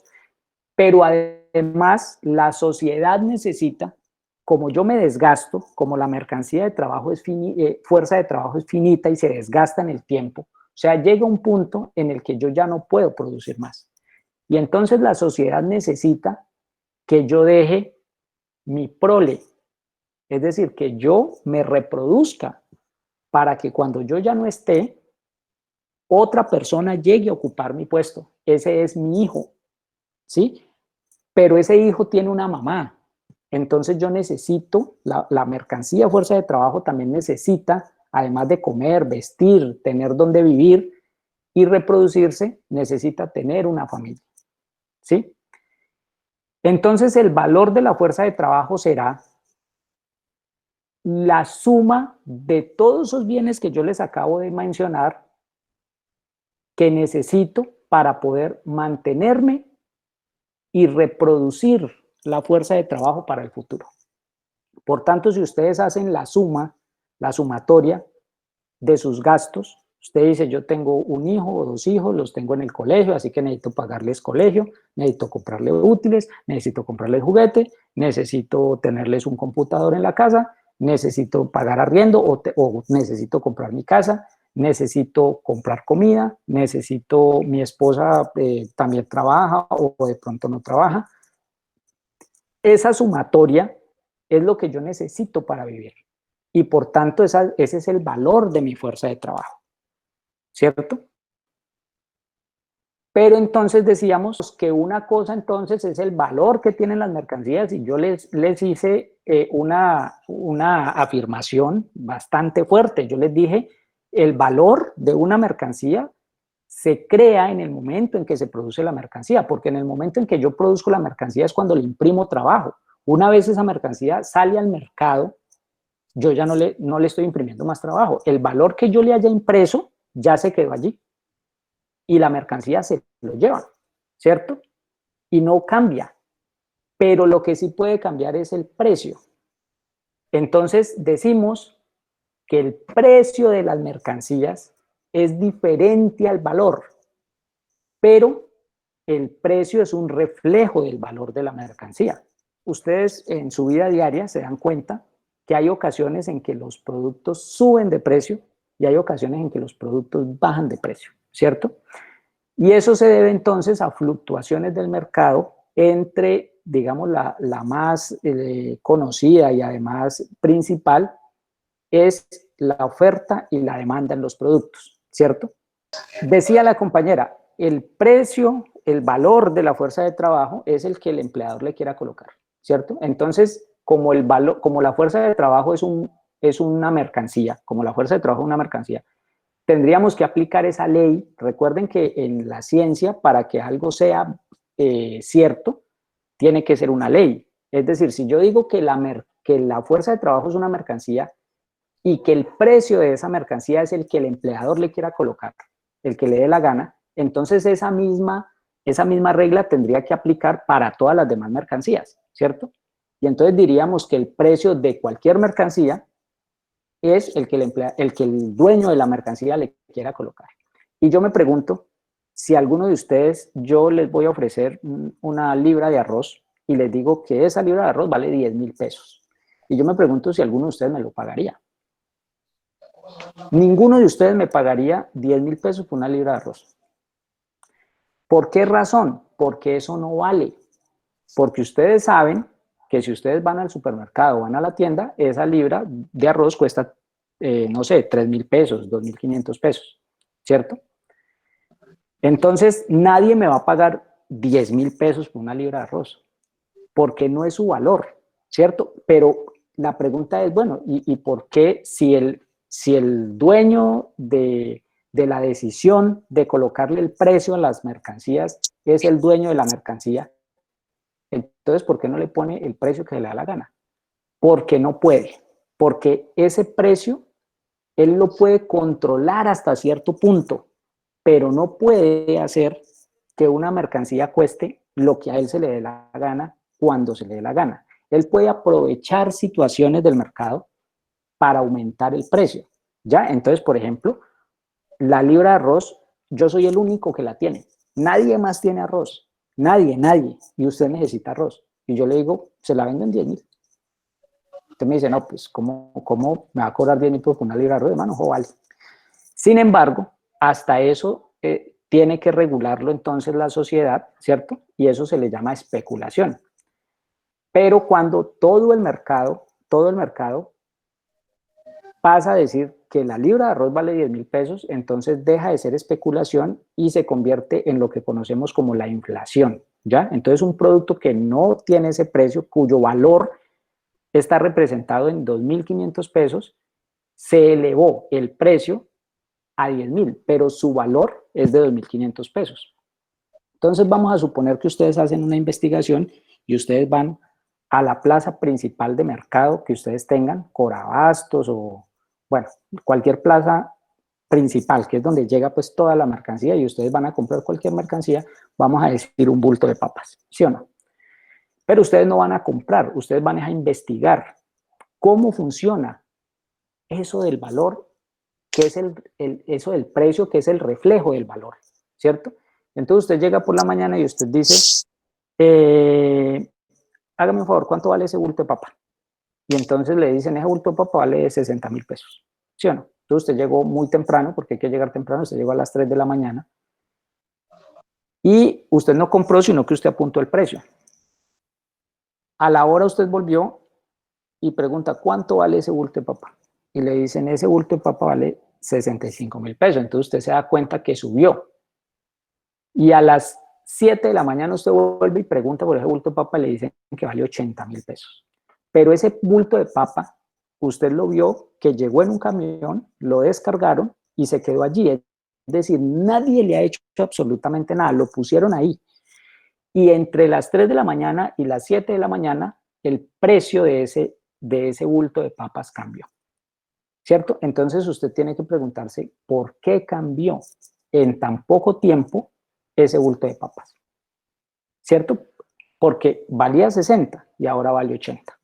Pero además la sociedad necesita, como yo me desgasto, como la mercancía de trabajo es fuerza de trabajo es finita y se desgasta en el tiempo, o sea, llega un punto en el que yo ya no puedo producir más. Y entonces la sociedad necesita que yo deje mi prole, es decir, que yo me reproduzca para que cuando yo ya no esté, otra persona llegue a ocupar mi puesto. Ese es mi hijo, ¿sí? Pero ese hijo tiene una mamá. Entonces yo necesito, la mercancía fuerza de trabajo también necesita, además de comer, vestir, tener donde vivir y reproducirse, necesita tener una familia, ¿sí? Entonces el valor de la fuerza de trabajo será la suma de todos esos bienes que yo les acabo de mencionar que necesito para poder mantenerme y reproducir la fuerza de trabajo para el futuro. Por tanto, si ustedes hacen la suma, la sumatoria de sus gastos, usted dice, yo tengo un hijo o dos hijos, los tengo en el colegio, así que necesito pagarles colegio, necesito comprarles útiles, necesito comprarles juguete, necesito tenerles un computador en la casa, necesito pagar arriendo o necesito comprar mi casa, necesito comprar comida, necesito, mi esposa también trabaja o de pronto no trabaja. Esa sumatoria es lo que yo necesito para vivir y por tanto ese es el valor de mi fuerza de trabajo, ¿cierto? Pero entonces decíamos que una cosa entonces es el valor que tienen las mercancías y yo les hice una afirmación bastante fuerte. Yo les dije, el valor de una mercancía se crea en el momento en que se produce la mercancía, porque en el momento en que yo produzco la mercancía es cuando le imprimo trabajo. Una vez esa mercancía sale al mercado, yo ya no le estoy imprimiendo más trabajo. El valor que yo le haya impreso ya se quedó allí y la mercancía se lo lleva, ¿cierto? Y no cambia, pero lo que sí puede cambiar es el precio. Entonces decimos que el precio de las mercancías es diferente al valor, pero el precio es un reflejo del valor de la mercancía. Ustedes en su vida diaria se dan cuenta que hay ocasiones en que los productos suben de precio y hay ocasiones en que los productos bajan de precio, ¿cierto? Y eso se debe entonces a fluctuaciones del mercado entre, digamos, la más conocida y además principal es la oferta y la demanda en los productos, ¿cierto? Decía la compañera, el precio, el valor de la fuerza de trabajo es el que el empleador le quiera colocar, ¿cierto? Entonces, como la fuerza de trabajo es una mercancía, como la fuerza de trabajo es una mercancía, tendríamos que aplicar esa ley. Recuerden que en la ciencia, para que algo sea cierto, tiene que ser una ley. Es decir, si yo digo que la fuerza de trabajo es una mercancía y que el precio de esa mercancía es el que el empleador le quiera colocar, el que le dé la gana, entonces esa misma regla tendría que aplicar para todas las demás mercancías, ¿cierto? Y entonces diríamos que el precio de cualquier mercancía es el que el dueño de la mercancía le quiera colocar. Y yo me pregunto, si a alguno de ustedes yo les voy a ofrecer una libra de arroz y les digo que esa libra de arroz vale 10.000 pesos. Y yo me pregunto si alguno de ustedes me lo pagaría. Ninguno de ustedes me pagaría 10.000 pesos por una libra de arroz. ¿Por qué razón? Porque eso no vale. Porque ustedes saben que si ustedes van al supermercado o van a la tienda, esa libra de arroz cuesta, no sé, 3.000 pesos, 2.500 pesos, ¿cierto? Entonces, nadie me va a pagar 10.000 pesos por una libra de arroz, porque no es su valor, ¿cierto? Pero la pregunta es, bueno, ¿y por qué si el dueño de la decisión de colocarle el precio a las mercancías es el dueño de la mercancía? Entonces, ¿por qué no le pone el precio que le da la gana? Porque no puede, porque ese precio él lo puede controlar hasta cierto punto, pero no puede hacer que una mercancía cueste lo que a él se le dé la gana cuando se le dé la gana. Él puede aprovechar situaciones del mercado para aumentar el precio, ¿ya? Entonces, por ejemplo, la libra de arroz, yo soy el único que la tiene. Nadie más tiene arroz. Nadie. Y usted necesita arroz. Y yo le digo, se la vendo en 10.000. Usted me dice, no, pues, ¿cómo me va a cobrar 10.000 por una libra de arroz? Hermano, no vale. Sin embargo, hasta eso tiene que regularlo entonces la sociedad, ¿cierto? Y eso se le llama especulación. Pero cuando todo el mercado pasa a decir que la libra de arroz vale 10.000 pesos, entonces deja de ser especulación y se convierte en lo que conocemos como la inflación, ¿ya? Entonces un producto que no tiene ese precio, cuyo valor está representado en 2.500 pesos, se elevó el precio a 10.000, pero su valor es de 2.500 pesos. Entonces vamos a suponer que ustedes hacen una investigación y ustedes van a la plaza principal de mercado que ustedes tengan, Corabastos o, bueno, cualquier plaza principal, que es donde llega pues toda la mercancía y ustedes van a comprar cualquier mercancía, vamos a decir un bulto de papas, ¿sí o no? Pero ustedes no van a comprar, ustedes van a investigar cómo funciona eso del valor, que es eso del precio, que es el reflejo del valor, ¿cierto? Entonces usted llega por la mañana y usted dice, hágame un favor, ¿cuánto vale ese bulto de papa? Y entonces le dicen, ese bulto de papa vale 60.000 pesos, ¿sí o no? Entonces usted llegó muy temprano, porque hay que llegar temprano, usted llegó a las 3 de la mañana, y usted no compró, sino que usted apuntó el precio. A la hora usted volvió y pregunta, ¿cuánto vale ese bulto de papa? Y le dicen, ese bulto de papa vale 65.000 pesos. Entonces usted se da cuenta que subió. Y a las 7 de la mañana usted vuelve y pregunta por ese bulto de papa y le dicen que vale 80.000 pesos. Pero ese bulto de papa, usted lo vio que llegó en un camión, lo descargaron y se quedó allí. Es decir, nadie le ha hecho absolutamente nada, lo pusieron ahí. Y entre las 3 de la mañana y las 7 de la mañana, el precio de ese bulto de papas cambió. ¿Cierto? Entonces usted tiene que preguntarse por qué cambió en tan poco tiempo ese bulto de papas. ¿Cierto? Porque valía 60 y ahora vale 80.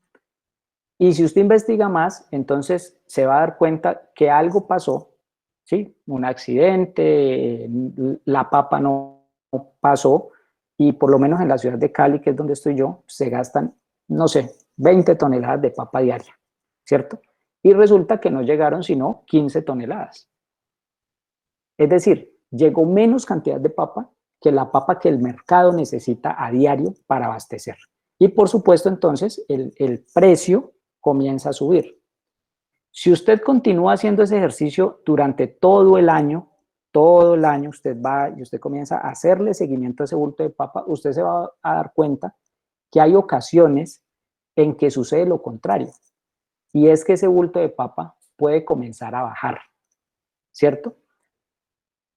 Y si usted investiga más, entonces se va a dar cuenta que algo pasó, ¿sí? Un accidente, la papa no pasó, y por lo menos en la ciudad de Cali, que es donde estoy yo, se gastan, no sé, 20 toneladas de papa diaria, ¿cierto? Y resulta que no llegaron sino 15 toneladas. Es decir, llegó menos cantidad de papa que la papa que el mercado necesita a diario para abastecer. Y por supuesto, entonces, el precio comienza a subir. Si usted continúa haciendo ese ejercicio durante todo el año, usted va y usted comienza a hacerle seguimiento a ese bulto de papa, usted se va a dar cuenta que hay ocasiones en que sucede lo contrario. Y es que ese bulto de papa puede comenzar a bajar, ¿cierto?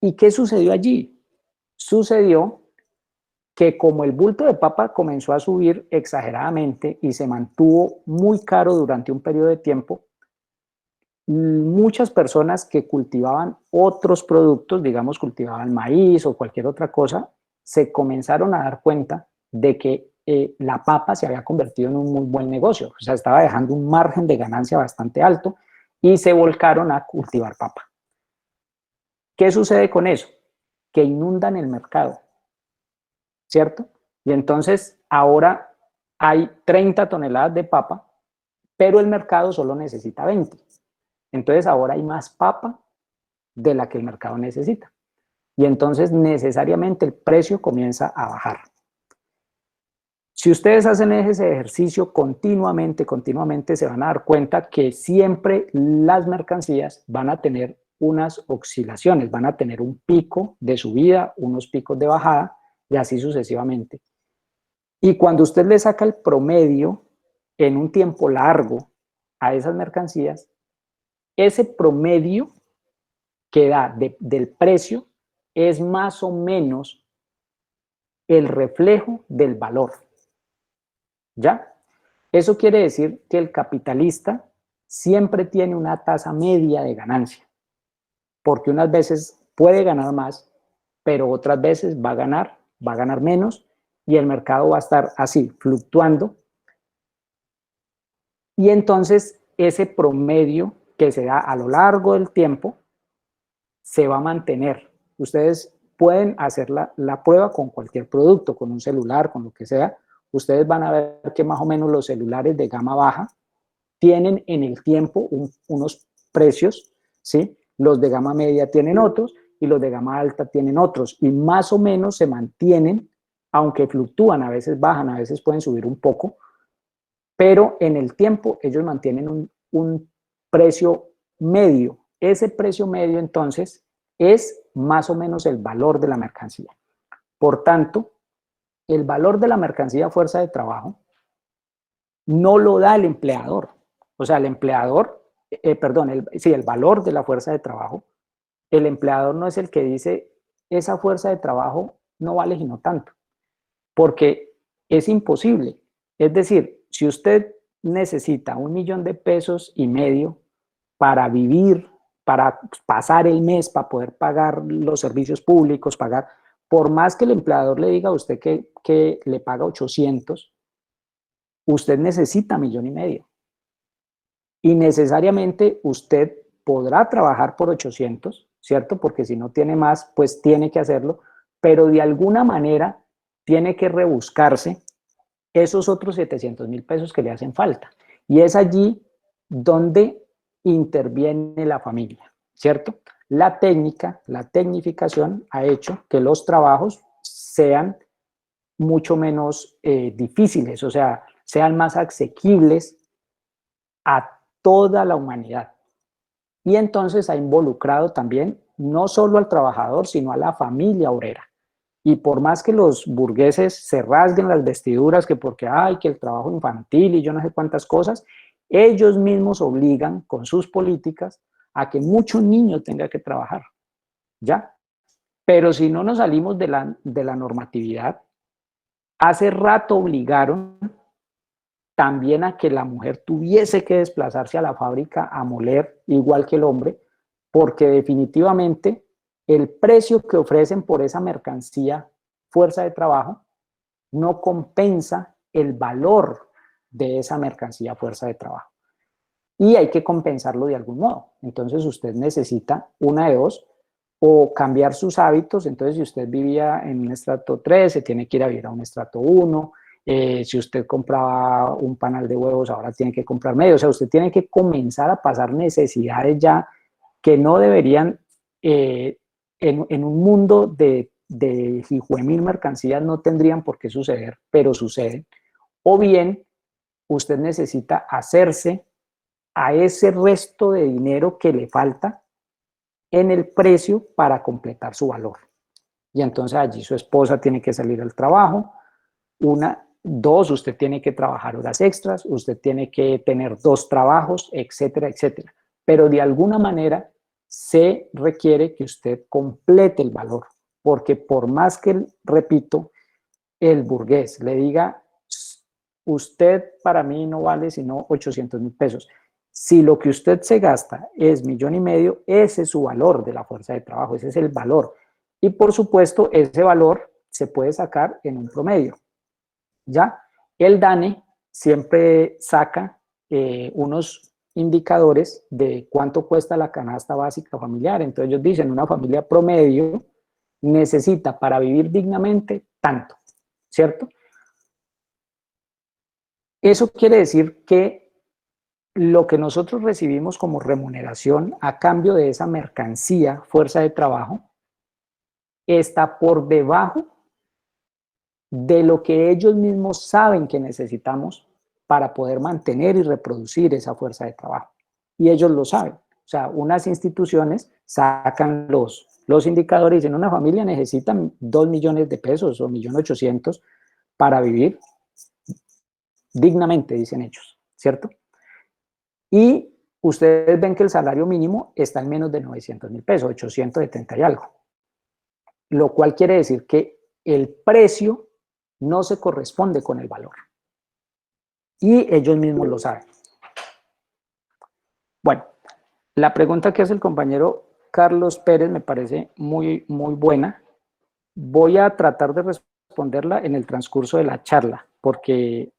¿Y qué sucedió allí? Sucedió que como el bulto de papa comenzó a subir exageradamente y se mantuvo muy caro durante un periodo de tiempo, muchas personas que cultivaban otros productos, digamos cultivaban maíz o cualquier otra cosa, se comenzaron a dar cuenta de que la papa se había convertido en un muy buen negocio, o sea, estaba dejando un margen de ganancia bastante alto y se volcaron a cultivar papa. ¿Qué sucede con eso? Que inundan el mercado, ¿cierto? Y entonces ahora hay 30 toneladas de papa, pero el mercado solo necesita 20. Entonces ahora hay más papa de la que el mercado necesita. Y entonces necesariamente el precio comienza a bajar. Si ustedes hacen ese ejercicio continuamente, se van a dar cuenta que siempre las mercancías van a tener unas oscilaciones, van a tener un pico de subida, unos picos de bajada y así sucesivamente. Y cuando usted le saca el promedio en un tiempo largo a esas mercancías, ese promedio que da del precio es más o menos el reflejo del valor. ¿Ya? Eso quiere decir que el capitalista siempre tiene una tasa media de ganancia, porque unas veces puede ganar más, pero otras veces va a ganar menos, y el mercado va a estar así, fluctuando. Y entonces ese promedio que se da a lo largo del tiempo se va a mantener. Ustedes pueden hacer la prueba con cualquier producto, con un celular, con lo que sea. Ustedes van a ver que más o menos los celulares de gama baja tienen en el tiempo unos precios, ¿sí? Los de gama media tienen otros y los de gama alta tienen otros, y más o menos se mantienen, aunque fluctúan, a veces bajan, a veces pueden subir un poco, pero en el tiempo ellos mantienen un precio medio. Ese precio medio entonces es más o menos el valor de la mercancía. Por tanto, el valor de la mercancía fuerza de trabajo no lo da el empleador. O sea, el empleador, el valor de la fuerza de trabajo, el empleador no es el que dice esa fuerza de trabajo no vale sino tanto, porque es imposible. Es decir, si usted necesita 1,5 millones de pesos para vivir, para pasar el mes, para poder pagar los servicios públicos, por más que el empleador le diga a usted que le paga 800, usted necesita 1,5 millones. Y necesariamente usted podrá trabajar por 800, ¿cierto? Porque si no tiene más, pues tiene que hacerlo, pero de alguna manera tiene que rebuscarse esos otros 700.000 pesos que le hacen falta. Y es allí donde interviene la familia, ¿cierto? La técnica, la tecnificación ha hecho que los trabajos sean mucho menos difíciles, o sea, sean más asequibles a toda la humanidad. Y entonces ha involucrado también no solo al trabajador, sino a la familia obrera. Y por más que los burgueses se rasguen las vestiduras, que porque hay que el trabajo infantil y yo no sé cuántas cosas, ellos mismos obligan con sus políticas a que muchos niños tengan que trabajar, ¿ya? Pero si no nos salimos de la normatividad, hace rato obligaron también a que la mujer tuviese que desplazarse a la fábrica a moler igual que el hombre, porque definitivamente el precio que ofrecen por esa mercancía, fuerza de trabajo, no compensa el valor de esa mercancía, fuerza de trabajo. Y hay que compensarlo de algún modo. Entonces usted necesita una de dos, o cambiar sus hábitos. Entonces, si usted vivía en un estrato 3, se tiene que ir a vivir a un estrato 1. Si usted compraba un panal de huevos, ahora tiene que comprar medio. O sea, usted tiene que comenzar a pasar necesidades ya que no deberían, en un mundo de hijuemil mercancías, no tendrían por qué suceder, pero suceden. O bien, usted necesita hacerse a ese resto de dinero que le falta en el precio para completar su valor. Y entonces allí su esposa tiene que salir al trabajo. Dos, usted tiene que trabajar horas extras, usted tiene que tener 2 trabajos, etcétera, etcétera. Pero de alguna manera se requiere que usted complete el valor, porque por más que, repito, el burgués le diga, usted para mí no vale sino 800.000 pesos. Si lo que usted se gasta es 1,5 millones, ese es su valor de la fuerza de trabajo, ese es el valor. Y por supuesto, ese valor se puede sacar en un promedio. ¿Ya? El DANE siempre saca unos indicadores de cuánto cuesta la canasta básica familiar. Entonces ellos dicen, una familia promedio necesita para vivir dignamente tanto, ¿cierto? Eso quiere decir que lo que nosotros recibimos como remuneración a cambio de esa mercancía, fuerza de trabajo, está por debajo de lo que ellos mismos saben que necesitamos para poder mantener y reproducir esa fuerza de trabajo. Y ellos lo saben. O sea, unas instituciones sacan los indicadores y dicen, una familia necesita 2 millones de pesos o 1.800.000 para vivir dignamente, dicen ellos, ¿cierto? Y ustedes ven que el salario mínimo está en menos de 900.000 pesos, 870 y algo. Lo cual quiere decir que el precio no se corresponde con el valor. Y ellos mismos lo saben. Bueno, la pregunta que hace el compañero Carlos Pérez me parece muy, muy buena. Voy a tratar de responderla en el transcurso de la charla, porque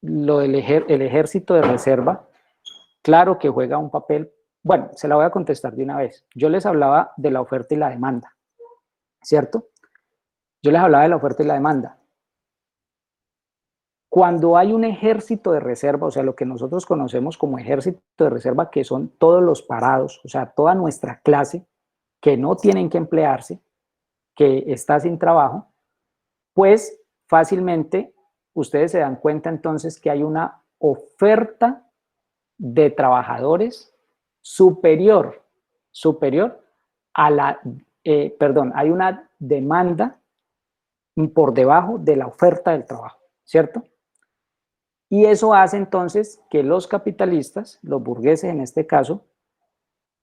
lo del el ejército de reserva, claro que juega un papel. Bueno, se la voy a contestar de una vez. Yo les hablaba de la oferta y la demanda, ¿cierto? Yo les hablaba de la oferta y la demanda. Cuando hay un ejército de reserva, o sea, lo que nosotros conocemos como ejército de reserva, que son todos los parados, o sea, toda nuestra clase que no tienen que emplearse, que está sin trabajo, pues fácilmente ustedes se dan cuenta entonces que hay una oferta de trabajadores superior a la, hay una demanda por debajo de la oferta del trabajo, ¿cierto? Y eso hace entonces que los capitalistas, los burgueses en este caso,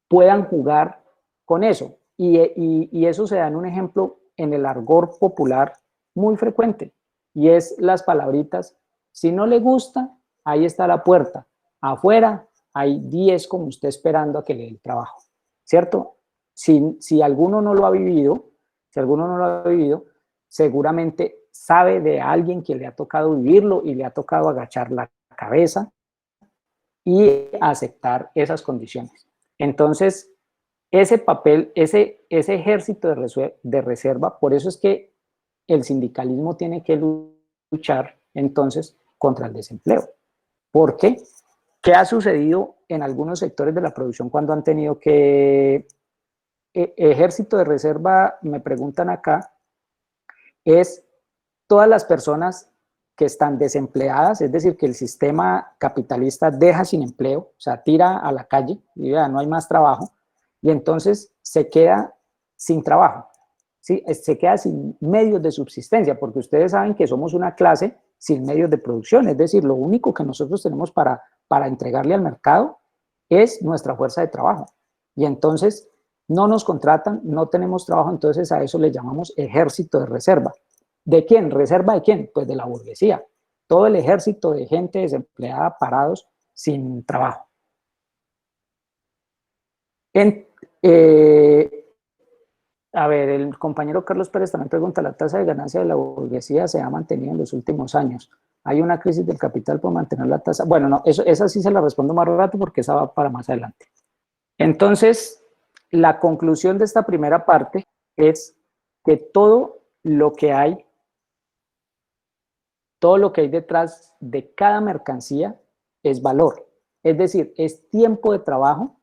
puedan jugar con eso. Y eso se da en un ejemplo en el argot popular muy frecuente, y es las palabritas, si no le gusta, ahí está la puerta, afuera hay 10 como usted esperando a que le dé el trabajo, ¿cierto? Si alguno no lo ha vivido, seguramente sabe de alguien que le ha tocado vivirlo y le ha tocado agachar la cabeza y aceptar esas condiciones. Entonces, ese papel, ese ejército de reserva, por eso es que el sindicalismo tiene que luchar entonces contra el desempleo. ¿Por qué? ¿Qué ha sucedido en algunos sectores de la producción cuando han tenido que... ejército de reserva, me preguntan acá, es todas las personas que están desempleadas, es decir, que el sistema capitalista deja sin empleo, o sea, tira a la calle y ya no hay más trabajo, y entonces se queda sin trabajo. ¿sí? Se queda sin medios de subsistencia, porque ustedes saben que somos una clase sin medios de producción, es decir, lo único que nosotros tenemos para entregarle al mercado es nuestra fuerza de trabajo. Y entonces no nos contratan, no tenemos trabajo, entonces a eso le llamamos ejército de reserva. ¿De quién? ¿Reserva de quién? Pues de la burguesía. Todo el ejército de gente desempleada, parados, sin trabajo. A ver, el compañero Carlos Pérez también pregunta, ¿la tasa de ganancia de la burguesía se ha mantenido en los últimos años? ¿Hay una crisis del capital por mantener la tasa? Bueno, no, esa sí se la respondo más rato porque esa va para más adelante. Entonces, la conclusión de esta primera parte es que todo lo que hay detrás de cada mercancía es valor. Es decir, es tiempo de trabajo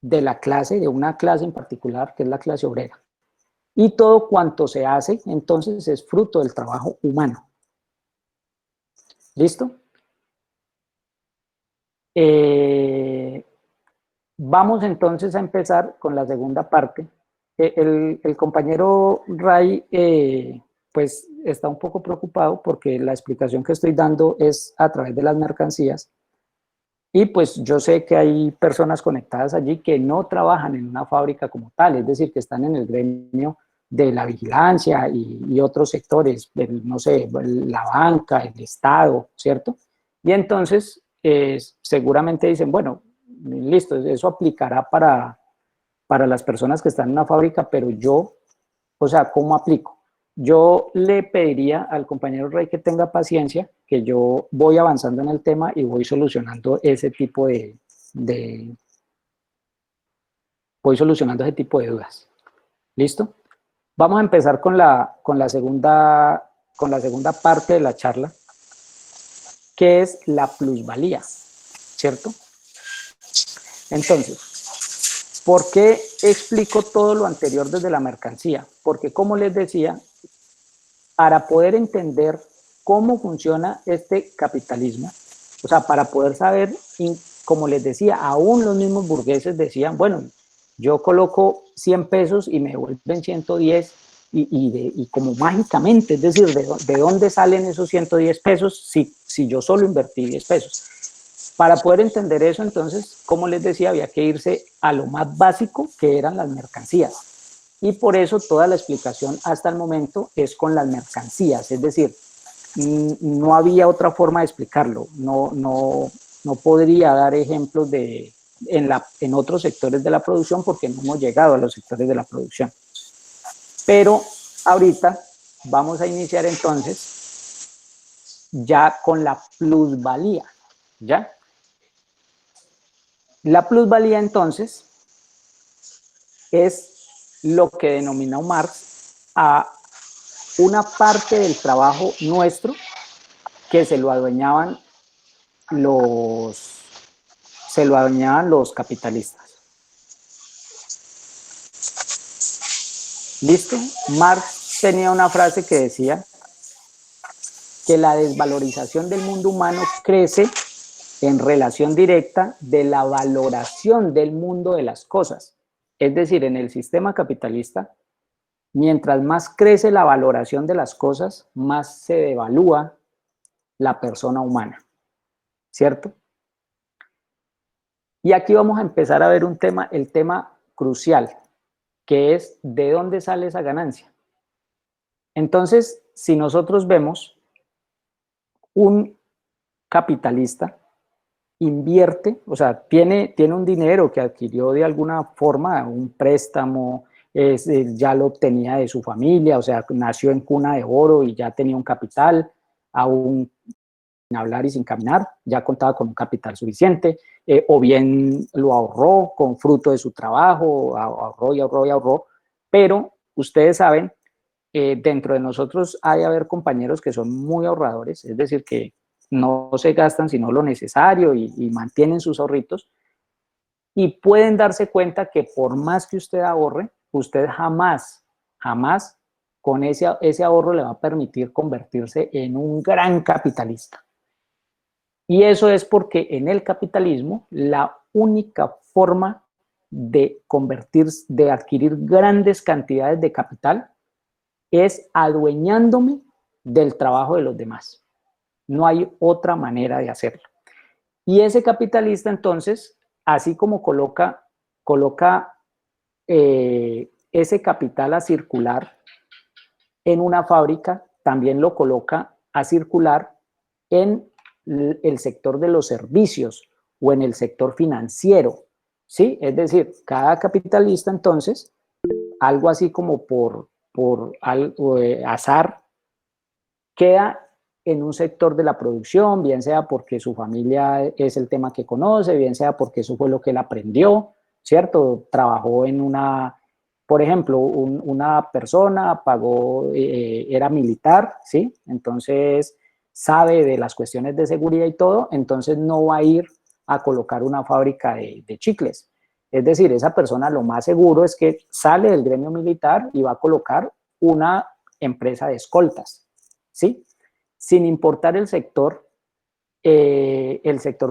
de la clase, de una clase en particular, que es la clase obrera. Y todo cuanto se hace, entonces, es fruto del trabajo humano. ¿Listo? Vamos entonces a empezar con la segunda parte. El compañero Ray, pues, está un poco preocupado porque la explicación que estoy dando es a través de las mercancías. Y pues yo sé que hay personas conectadas allí que no trabajan en una fábrica como tal, es decir, que están en el gremio de la vigilancia y otros sectores, no sé, la banca, el Estado, ¿cierto? Y entonces seguramente dicen, bueno, listo, eso aplicará para las personas que están en una fábrica, pero yo, o sea, ¿cómo aplico? Yo le pediría al compañero Rey que tenga paciencia, que yo voy avanzando en el tema y voy solucionando ese tipo de dudas. ¿Listo? Vamos a empezar con la segunda parte de la charla, que es la plusvalía, ¿cierto? Entonces, ¿por qué explico todo lo anterior desde la mercancía? Porque, como les decía, para poder entender cómo funciona este capitalismo, o sea, para poder saber, como les decía, aún los mismos burgueses decían, bueno, yo coloco 100 pesos y me devuelven 110 y como mágicamente, es decir, ¿de dónde salen esos 110 pesos si yo solo invertí 10 pesos? Para poder entender eso, entonces, como les decía, había que irse a lo más básico, que eran las mercancías. Y por eso toda la explicación hasta el momento es con las mercancías, es decir, no había otra forma de explicarlo, no podría dar ejemplos en otros sectores de la producción porque no hemos llegado a los sectores de la producción. Pero ahorita vamos a iniciar entonces ya con la plusvalía, ¿ya? La plusvalía entonces es lo que denominó Marx a una parte del trabajo nuestro que se lo adueñaban los capitalistas. ¿Listo? Marx tenía una frase que decía que la desvalorización del mundo humano crece en relación directa de la valoración del mundo de las cosas. Es decir, en el sistema capitalista, mientras más crece la valoración de las cosas, más se devalúa la persona humana, ¿cierto? Y aquí vamos a empezar a ver el tema crucial, que es ¿de dónde sale esa ganancia? Entonces, si nosotros vemos, un capitalista invierte, o sea, tiene un dinero que adquirió de alguna forma, un préstamo, ya lo obtenía de su familia, o sea, nació en cuna de oro y ya tenía un capital, aún sin hablar y sin caminar, ya contaba con un capital suficiente, o bien lo ahorró con fruto de su trabajo, ahorró, pero ustedes saben, dentro de nosotros hay a haber compañeros que son muy ahorradores, es decir, que no se gastan sino lo necesario y mantienen sus ahorritos, y pueden darse cuenta que por más que usted ahorre, usted jamás con ese ahorro le va a permitir convertirse en un gran capitalista. Y eso es porque en el capitalismo la única forma de adquirir grandes cantidades de capital es adueñándome del trabajo de los demás. No hay otra manera de hacerlo. Y ese capitalista entonces, así como coloca ese capital a circular en una fábrica, también lo coloca a circular en el sector de los servicios o en el sector financiero, ¿sí? Es decir, cada capitalista entonces, algo así como por azar, queda en un sector de la producción, bien sea porque su familia es el tema que conoce, bien sea porque eso fue lo que él aprendió, ¿cierto? Trabajó en una, por ejemplo, una persona pagó, era militar, ¿sí? Entonces sabe de las cuestiones de seguridad y todo, entonces no va a ir a colocar una fábrica de chicles. Es decir, esa persona lo más seguro es que sale del gremio militar y va a colocar una empresa de escoltas, ¿sí? Sin importar el sector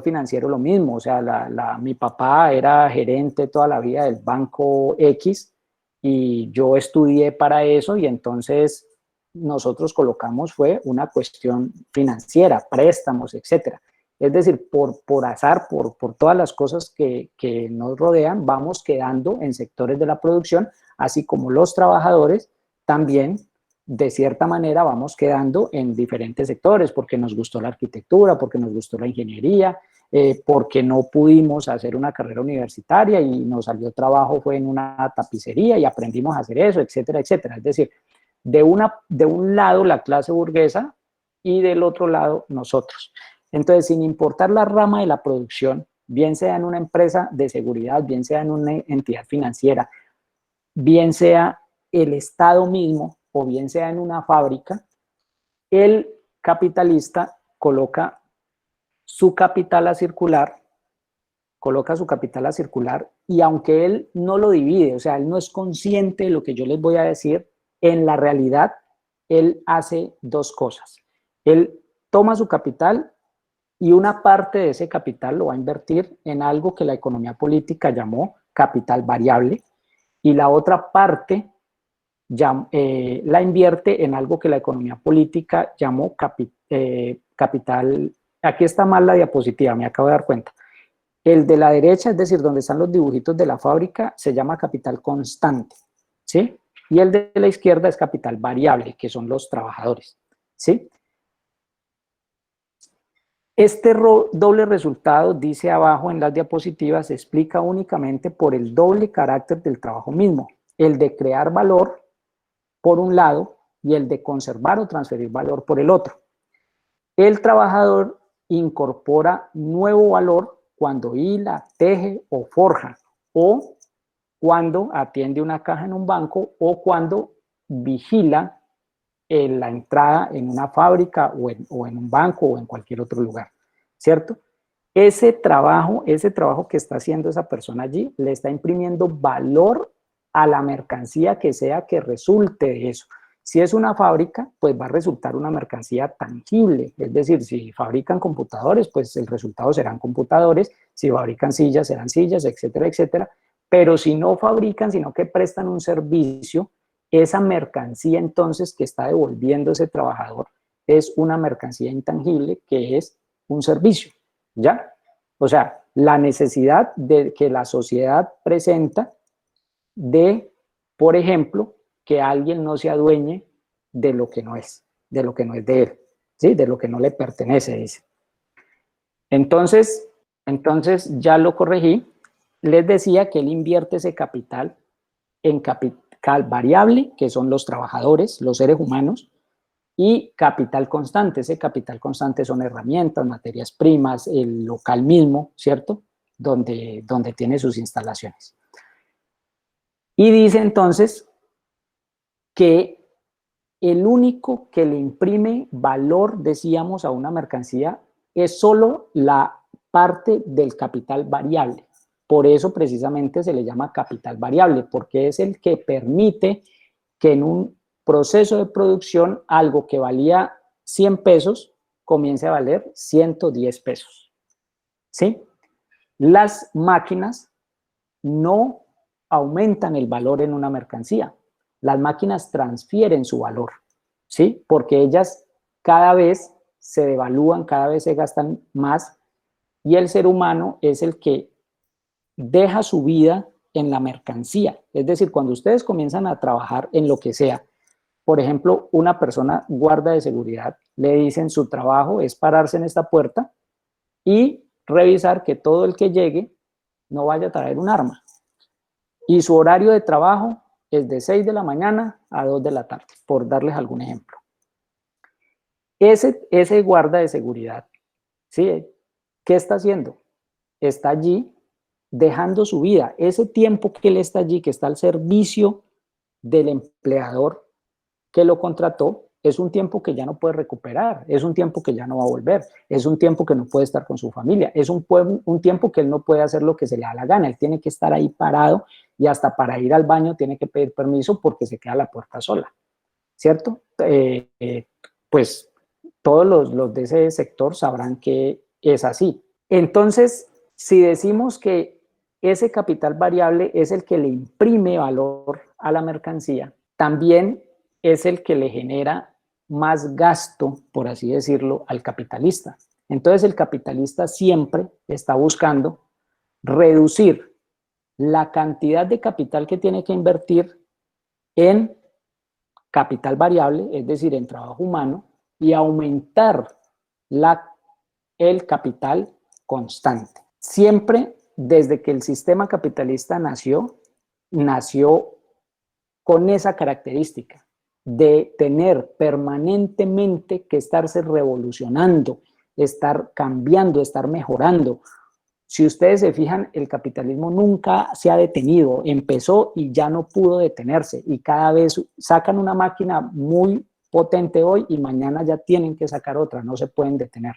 financiero lo mismo, o sea, mi papá era gerente toda la vida del banco X y yo estudié para eso y entonces nosotros colocamos fue una cuestión financiera, préstamos, etcétera. Es decir, por azar, por todas las cosas que nos rodean, vamos quedando en sectores de la producción, así como los trabajadores también de cierta manera vamos quedando en diferentes sectores, porque nos gustó la arquitectura, porque nos gustó la ingeniería, porque no pudimos hacer una carrera universitaria y nos salió trabajo, fue en una tapicería y aprendimos a hacer eso, etcétera, etcétera. Es decir, de un lado la clase burguesa y del otro lado nosotros. Entonces, sin importar la rama de la producción, bien sea en una empresa de seguridad, bien sea en una entidad financiera, bien sea el Estado mismo, o bien sea en una fábrica, el capitalista coloca su capital a circular, y aunque él no lo divide, o sea, él no es consciente de lo que yo les voy a decir, en la realidad, él hace dos cosas. Él toma su capital y una parte de ese capital lo va a invertir en algo que la economía política llamó capital variable, y la otra parte la invierte en algo que la economía política llamó capital. Aquí está mal la diapositiva, me acabo de dar cuenta. El de la derecha, es decir, donde están los dibujitos de la fábrica, se llama capital constante, ¿sí? Y el de la izquierda es capital variable, que son los trabajadores, ¿sí? Este doble resultado, dice abajo en las diapositivas, se explica únicamente por el doble carácter del trabajo mismo, el de crear valor por un lado y el de conservar o transferir valor por el otro. El trabajador incorpora nuevo valor cuando hila, teje o forja, o cuando atiende una caja en un banco, o cuando vigila la entrada en una fábrica o en un banco o en cualquier otro lugar, ¿cierto? Ese trabajo que está haciendo esa persona allí le está imprimiendo valor a la mercancía que sea que resulte de eso. Si es una fábrica, pues va a resultar una mercancía tangible, es decir, si fabrican computadores, pues el resultado serán computadores, si fabrican sillas, serán sillas, etcétera, etcétera, pero si no fabrican, sino que prestan un servicio, esa mercancía entonces que está devolviendo ese trabajador es una mercancía intangible que es un servicio, ¿ya? O sea, la necesidad de que la sociedad presenta de, por ejemplo, que alguien no se adueñe de lo que no es de él, ¿sí? De lo que no le pertenece, dice. Entonces ya lo corregí, les decía que él invierte ese capital en capital variable, que son los trabajadores, los seres humanos, y capital constante. Ese capital constante son herramientas, materias primas, el local mismo, ¿cierto? Donde tiene sus instalaciones. Y dice entonces que el único que le imprime valor, decíamos, a una mercancía es solo la parte del capital variable. Por eso precisamente se le llama capital variable, porque es el que permite que en un proceso de producción algo que valía 100 pesos comience a valer 110 pesos. ¿Sí? Las máquinas no aumentan el valor en una mercancía. las máquinas transfieren su valor, ¿sí? Porque ellas cada vez se devalúan, cada vez se gastan más, y el ser humano es el que deja su vida en la mercancía. Es decir, cuando ustedes comienzan a trabajar en lo que sea, por ejemplo, una persona guarda de seguridad, le dicen su trabajo es pararse en esta puerta y revisar que todo el que llegue no vaya a traer un arma. Y su horario de trabajo es de 6 de la mañana a 2 de la tarde, por darles algún ejemplo. Ese guarda de seguridad, ¿sí? ¿Qué está haciendo? Está allí dejando su vida. Ese tiempo que él está allí, que está al servicio del empleador que lo contrató, es un tiempo que ya no puede recuperar, es un tiempo que ya no va a volver, es un tiempo que no puede estar con su familia, es un tiempo que él no puede hacer lo que se le da la gana, él tiene que estar ahí parado y hasta para ir al baño tiene que pedir permiso porque se queda la puerta sola, ¿cierto? Pues todos los de ese sector sabrán que es así. Entonces, si decimos que ese capital variable es el que le imprime valor a la mercancía, también es el que le genera más gasto, por así decirlo, al capitalista. Entonces el capitalista siempre está buscando reducir la cantidad de capital que tiene que invertir en capital variable, es decir, en trabajo humano, y aumentar el capital constante. Siempre desde que el sistema capitalista nació con esa característica de tener permanentemente que estarse revolucionando, estar cambiando, estar mejorando. Si ustedes se fijan, el capitalismo nunca se ha detenido, empezó y ya no pudo detenerse, y cada vez sacan una máquina muy potente hoy y mañana ya tienen que sacar otra, no se pueden detener.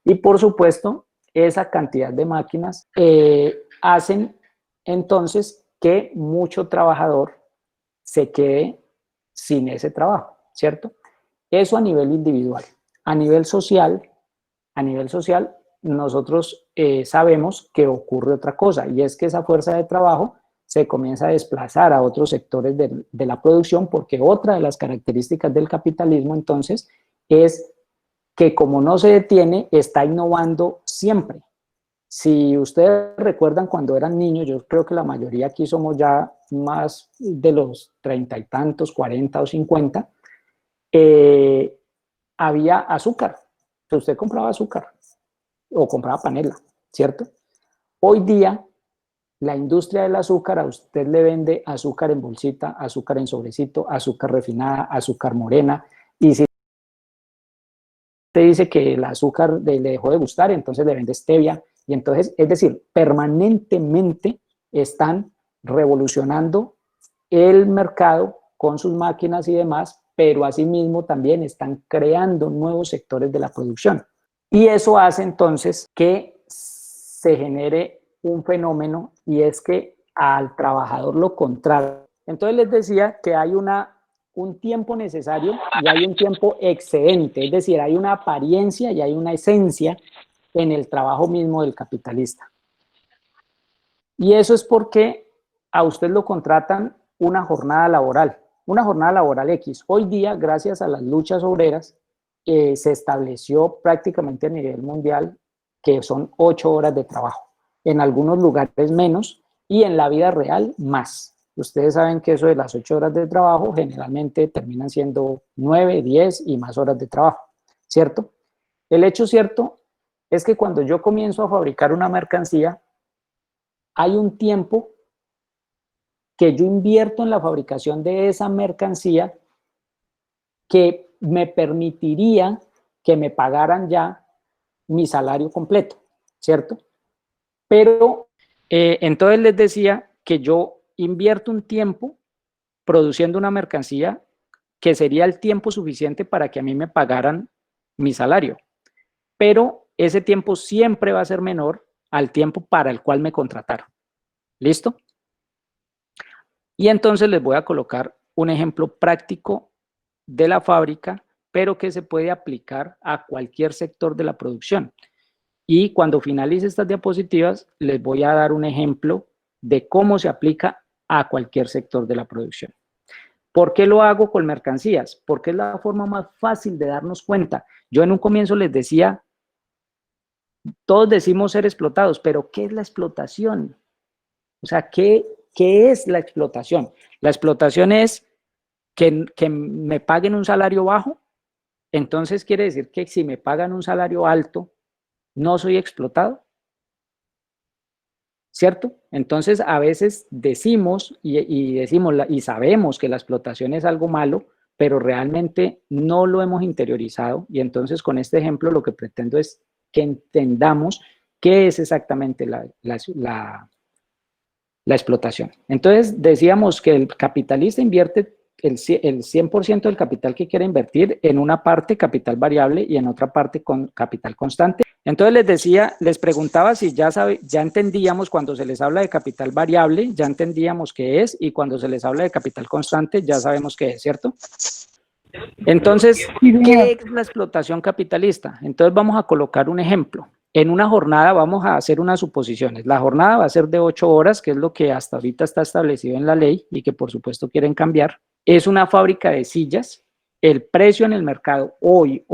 Y por supuesto, esa cantidad de máquinas hacen entonces que mucho trabajador se quede sin ese trabajo, ¿cierto? Eso a nivel individual. A nivel social, nosotros sabemos que ocurre otra cosa, y es que esa fuerza de trabajo se comienza a desplazar a otros sectores de la producción, porque otra de las características del capitalismo entonces es que como no se detiene, está innovando siempre. Si ustedes recuerdan cuando eran niños, yo creo que la mayoría aquí somos ya más de los 30 y tantos, 40 o 50, había azúcar. Usted compraba azúcar o compraba panela, ¿cierto? Hoy día, la industria del azúcar a usted le vende azúcar en bolsita, azúcar en sobrecito, azúcar refinada, azúcar morena, y si usted dice que el azúcar le dejó de gustar, entonces le vende stevia. Y entonces, es decir, permanentemente están revolucionando el mercado con sus máquinas y demás, pero asimismo también están creando nuevos sectores de la producción. Y eso hace entonces que se genere un fenómeno, y es que al trabajador lo contrario. Entonces les decía que hay un tiempo necesario y hay un tiempo excedente, es decir, hay una apariencia y hay una esencia en el trabajo mismo del capitalista. Y eso es porque a usted lo contratan una jornada laboral X. Hoy día, gracias a las luchas obreras, se estableció prácticamente a nivel mundial que son 8 horas de trabajo. En algunos lugares menos y en la vida real más. Ustedes saben que eso de las 8 horas de trabajo generalmente terminan siendo 9, 10 y más horas de trabajo, ¿cierto? El hecho cierto es que cuando yo comienzo a fabricar una mercancía, hay un tiempo que yo invierto en la fabricación de esa mercancía que me permitiría que me pagaran ya mi salario completo, ¿cierto? Pero entonces les decía que yo invierto un tiempo produciendo una mercancía que sería el tiempo suficiente para que a mí me pagaran mi salario, pero ese tiempo siempre va a ser menor al tiempo para el cual me contrataron. ¿Listo? Y entonces les voy a colocar un ejemplo práctico de la fábrica, pero que se puede aplicar a cualquier sector de la producción. Y cuando finalice estas diapositivas, les voy a dar un ejemplo de cómo se aplica a cualquier sector de la producción. ¿Por qué lo hago con mercancías? Porque es la forma más fácil de darnos cuenta. Yo en un comienzo les decía, todos decimos ser explotados, pero ¿qué es la explotación? O sea, ¿qué es la explotación? La explotación es que me paguen un salario bajo, entonces quiere decir que si me pagan un salario alto, no soy explotado, ¿cierto? Entonces a veces decimos y sabemos que la explotación es algo malo, pero realmente no lo hemos interiorizado, y entonces con este ejemplo lo que pretendo es que entendamos qué es exactamente la explotación. Entonces decíamos que el capitalista invierte el 100% del capital que quiere invertir en una parte capital variable y en otra parte con capital constante. Entonces les decía, les preguntaba si ya entendíamos cuando se les habla de capital variable, ya entendíamos qué es, y cuando se les habla de capital constante ya sabemos qué es, ¿cierto? Entonces, ¿qué es la explotación capitalista? Entonces vamos a colocar un ejemplo. En una jornada vamos a hacer unas suposiciones. La jornada va a ser de 8 horas, que es lo que hasta ahorita está establecido en la ley y que por supuesto quieren cambiar. Es una fábrica de sillas. El precio en el mercado hoy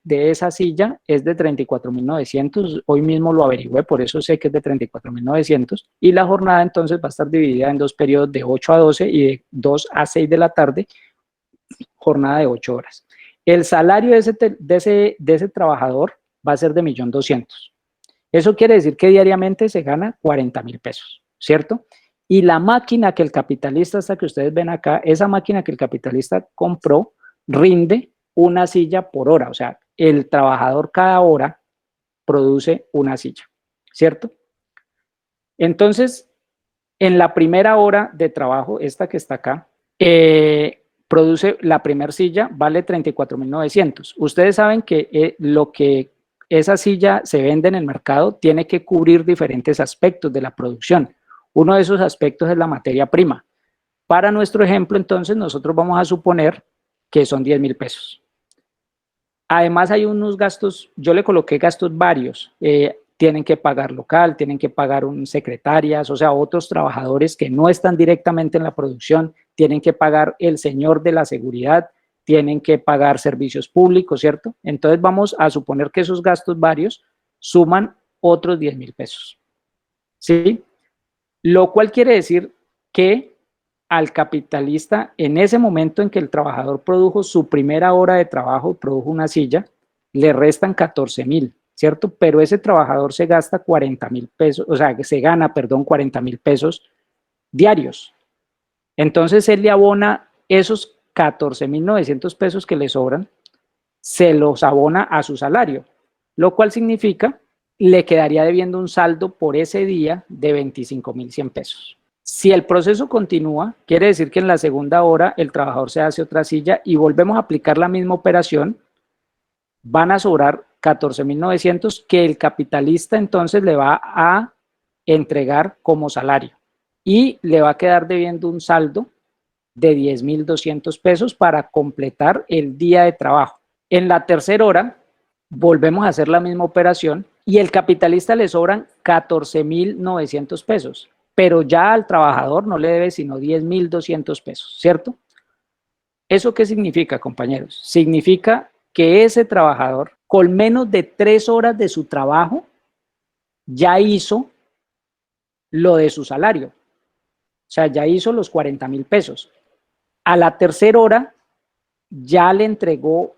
de esa silla es de 34.900. Hoy mismo lo averigüé, por eso sé que es de 34.900. Y la jornada entonces va a estar dividida en 2 periodos de 8 a 12 y de 2 a 6 de la tarde, jornada de 8 horas. El salario de ese trabajador va a ser de 1.200.000. Eso quiere decir que diariamente se gana 40.000 pesos, ¿cierto? Y la máquina que el capitalista, esta que ustedes ven acá, esa máquina que el capitalista compró, rinde una silla por hora. O sea, el trabajador cada hora produce una silla, ¿cierto? Entonces, en la primera hora de trabajo, esta que está acá, produce la primera silla, vale 34.900. Ustedes saben que lo que esa silla se vende en el mercado tiene que cubrir diferentes aspectos de la producción. Uno de esos aspectos es la materia prima. Para nuestro ejemplo, entonces, nosotros vamos a suponer que son 10.000 pesos. Además, hay unos gastos, yo le coloqué gastos varios. Tienen que pagar local, tienen que pagar secretarias, o sea, otros trabajadores que no están directamente en la producción, tienen que pagar el señor de la seguridad, tienen que pagar servicios públicos, ¿cierto? Entonces vamos a suponer que esos gastos varios suman otros 10.000 pesos, ¿sí? Lo cual quiere decir que al capitalista, en ese momento en que el trabajador produjo su primera hora de trabajo, produjo una silla, le restan 14.000, ¿cierto? Pero ese trabajador se gasta 40.000 pesos, o sea, que se gana, perdón, 40.000 pesos diarios. Entonces él le abona esos 14.900 pesos que le sobran, se los abona a su salario, lo cual significa le quedaría debiendo un saldo por ese día de 25.100 pesos. Si el proceso continúa, quiere decir que en la segunda hora el trabajador se hace otra silla y volvemos a aplicar la misma operación, van a sobrar 14.900 que el capitalista entonces le va a entregar como salario y le va a quedar debiendo un saldo de 10.200 pesos para completar el día de trabajo. En la tercera hora volvemos a hacer la misma operación y el capitalista le sobran 14.900 pesos, pero ya al trabajador no le debe sino 10.200 pesos, ¿cierto? ¿Eso qué significa, compañeros? Significa que ese trabajador, con menos de 3 horas de su trabajo, ya hizo lo de su salario. O sea, ya hizo los 40.000 pesos. A la tercera hora ya le entregó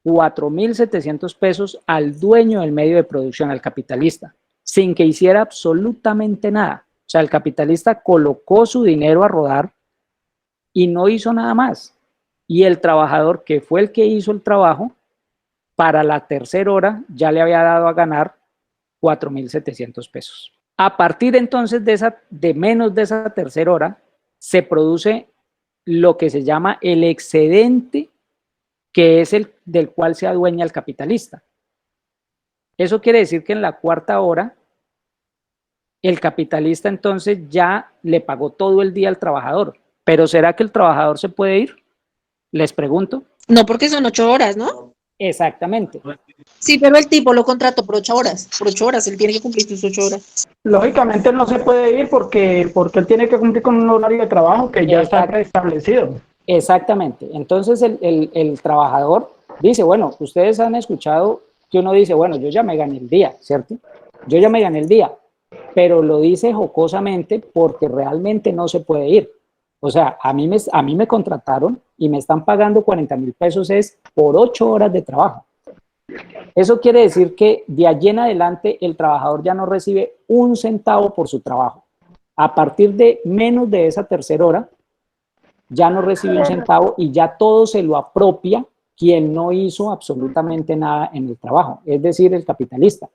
4.700 pesos al dueño del medio de producción, al capitalista, sin que hiciera absolutamente nada. O sea, el capitalista colocó su dinero a rodar y no hizo nada más. Y el trabajador, que fue el que hizo el trabajo, para la tercera hora ya le había dado a ganar 4.700 pesos. A partir entonces de menos de esa tercera hora, se produce lo que se llama el excedente, que es el del cual se adueña el capitalista. Eso quiere decir que en la cuarta hora, el capitalista entonces ya le pagó todo el día al trabajador. Pero ¿será que el trabajador se puede ir? Les pregunto. No, porque son 8 horas, ¿no? Exactamente. Sí, pero el tipo lo contrató por 8 horas. Por 8 horas, él tiene que cumplir sus 8 horas. Lógicamente no se puede ir porque él tiene que cumplir con un horario de trabajo que ya está preestablecido. Exactamente. Entonces el trabajador dice, bueno, ustedes han escuchado que uno dice, bueno, yo ya me gané el día, ¿cierto? Yo ya me gané el día, pero lo dice jocosamente porque realmente no se puede ir. O sea, a mí me contrataron y me están pagando 40.000 pesos es por 8 horas de trabajo. Eso quiere decir que de allí en adelante el trabajador ya no recibe un centavo por su trabajo. A partir de menos de esa tercera hora, ya no recibe un centavo y ya todo se lo apropia quien no hizo absolutamente nada en el trabajo, es decir, el capitalista.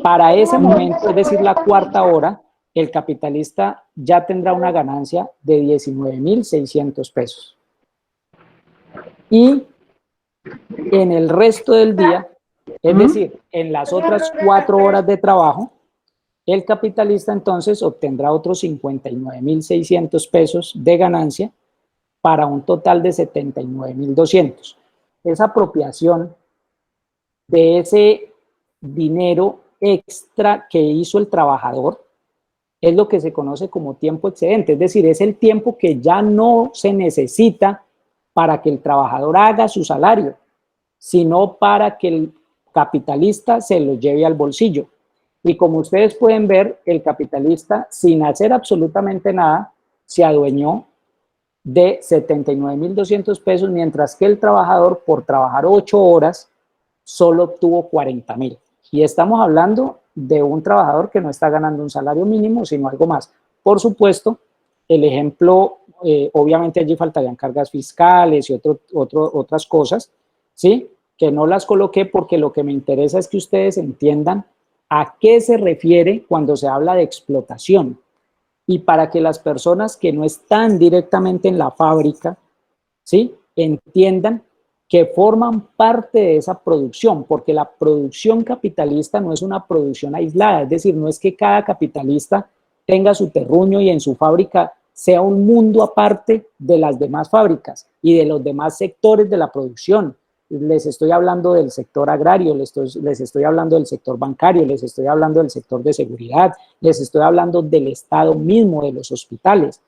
Para ese momento, es decir, la cuarta hora, el capitalista ya tendrá una ganancia de 19.600 pesos. Y en el resto del día, es decir, en las otras 4 horas de trabajo, el capitalista entonces obtendrá otros 59.600 pesos de ganancia para un total de 79.200. Esa apropiación de ese dinero extra que hizo el trabajador es lo que se conoce como tiempo excedente, es decir, es el tiempo que ya no se necesita para que el trabajador haga su salario, sino para que el capitalista se lo lleve al bolsillo. Y como ustedes pueden ver, el capitalista, sin hacer absolutamente nada, se adueñó de 79.200 pesos, mientras que el trabajador, por trabajar 8 horas, solo obtuvo 40.000. Y estamos hablando de un trabajador que no está ganando un salario mínimo, sino algo más. Por supuesto, el ejemplo, obviamente allí faltarían cargas fiscales y otras cosas, ¿sí? Que no las coloqué porque lo que me interesa es que ustedes entiendan a qué se refiere cuando se habla de explotación. Y para que las personas que no están directamente en la fábrica, ¿sí?, entiendan que forman parte de esa producción, porque la producción capitalista no es una producción aislada, es decir, no es que cada capitalista tenga su terruño y en su fábrica sea un mundo aparte de las demás fábricas y de los demás sectores de la producción. Les estoy hablando del sector agrario, les estoy hablando del sector bancario, les estoy hablando del sector de seguridad, les estoy hablando del Estado mismo, de los hospitales.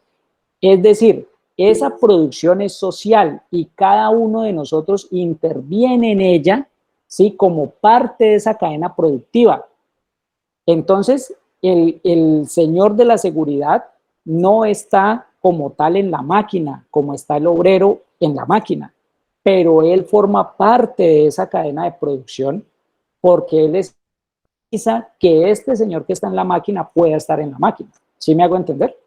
Es decir, esa producción es social y cada uno de nosotros interviene en ella, ¿sí?, como parte de esa cadena productiva. Entonces, el señor de la seguridad no está como tal en la máquina, como está el obrero en la máquina, pero él forma parte de esa cadena de producción porque él es que este señor que está en la máquina pueda estar en la máquina. ¿Sí me hago entender?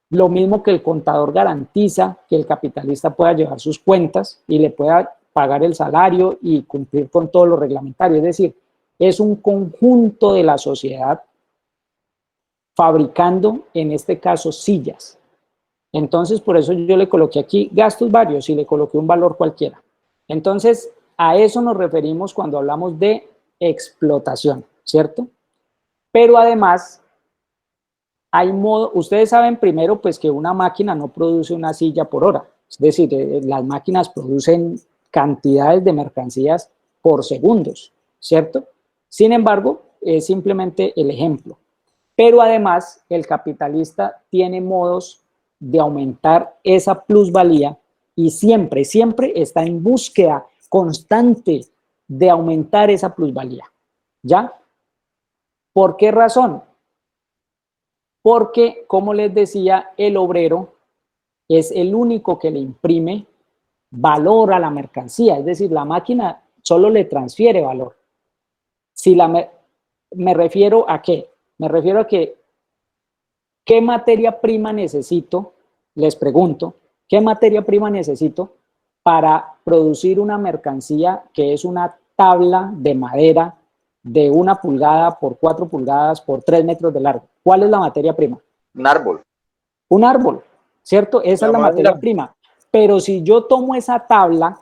Lo mismo que el contador garantiza que el capitalista pueda llevar sus cuentas y le pueda pagar el salario y cumplir con todo lo reglamentario. Es decir, es un conjunto de la sociedad fabricando, en este caso, sillas. Entonces, por eso yo le coloqué aquí gastos varios y le coloqué un valor cualquiera. Entonces, a eso nos referimos cuando hablamos de explotación, ¿cierto? Pero además, hay modo, ustedes saben primero pues que una máquina no produce una silla por hora, es decir, las máquinas producen cantidades de mercancías por segundos, ¿cierto? Sin embargo, es simplemente el ejemplo. Pero además, el capitalista tiene modos de aumentar esa plusvalía y siempre está en búsqueda constante de aumentar esa plusvalía, ¿ya? ¿Por qué razón? Porque, como les decía, el obrero es el único que le imprime valor a la mercancía, es decir, la máquina solo le transfiere valor. Si me refiero a qué? Me refiero a que, ¿qué materia prima necesito? Les pregunto, ¿qué materia prima necesito para producir una mercancía que es una tabla de madera de 1 pulgada por 4 pulgadas por 3 metros de largo? ¿Cuál es la materia prima? Un árbol. Un árbol, ¿cierto? Esa es la materia prima. Pero si yo tomo esa tabla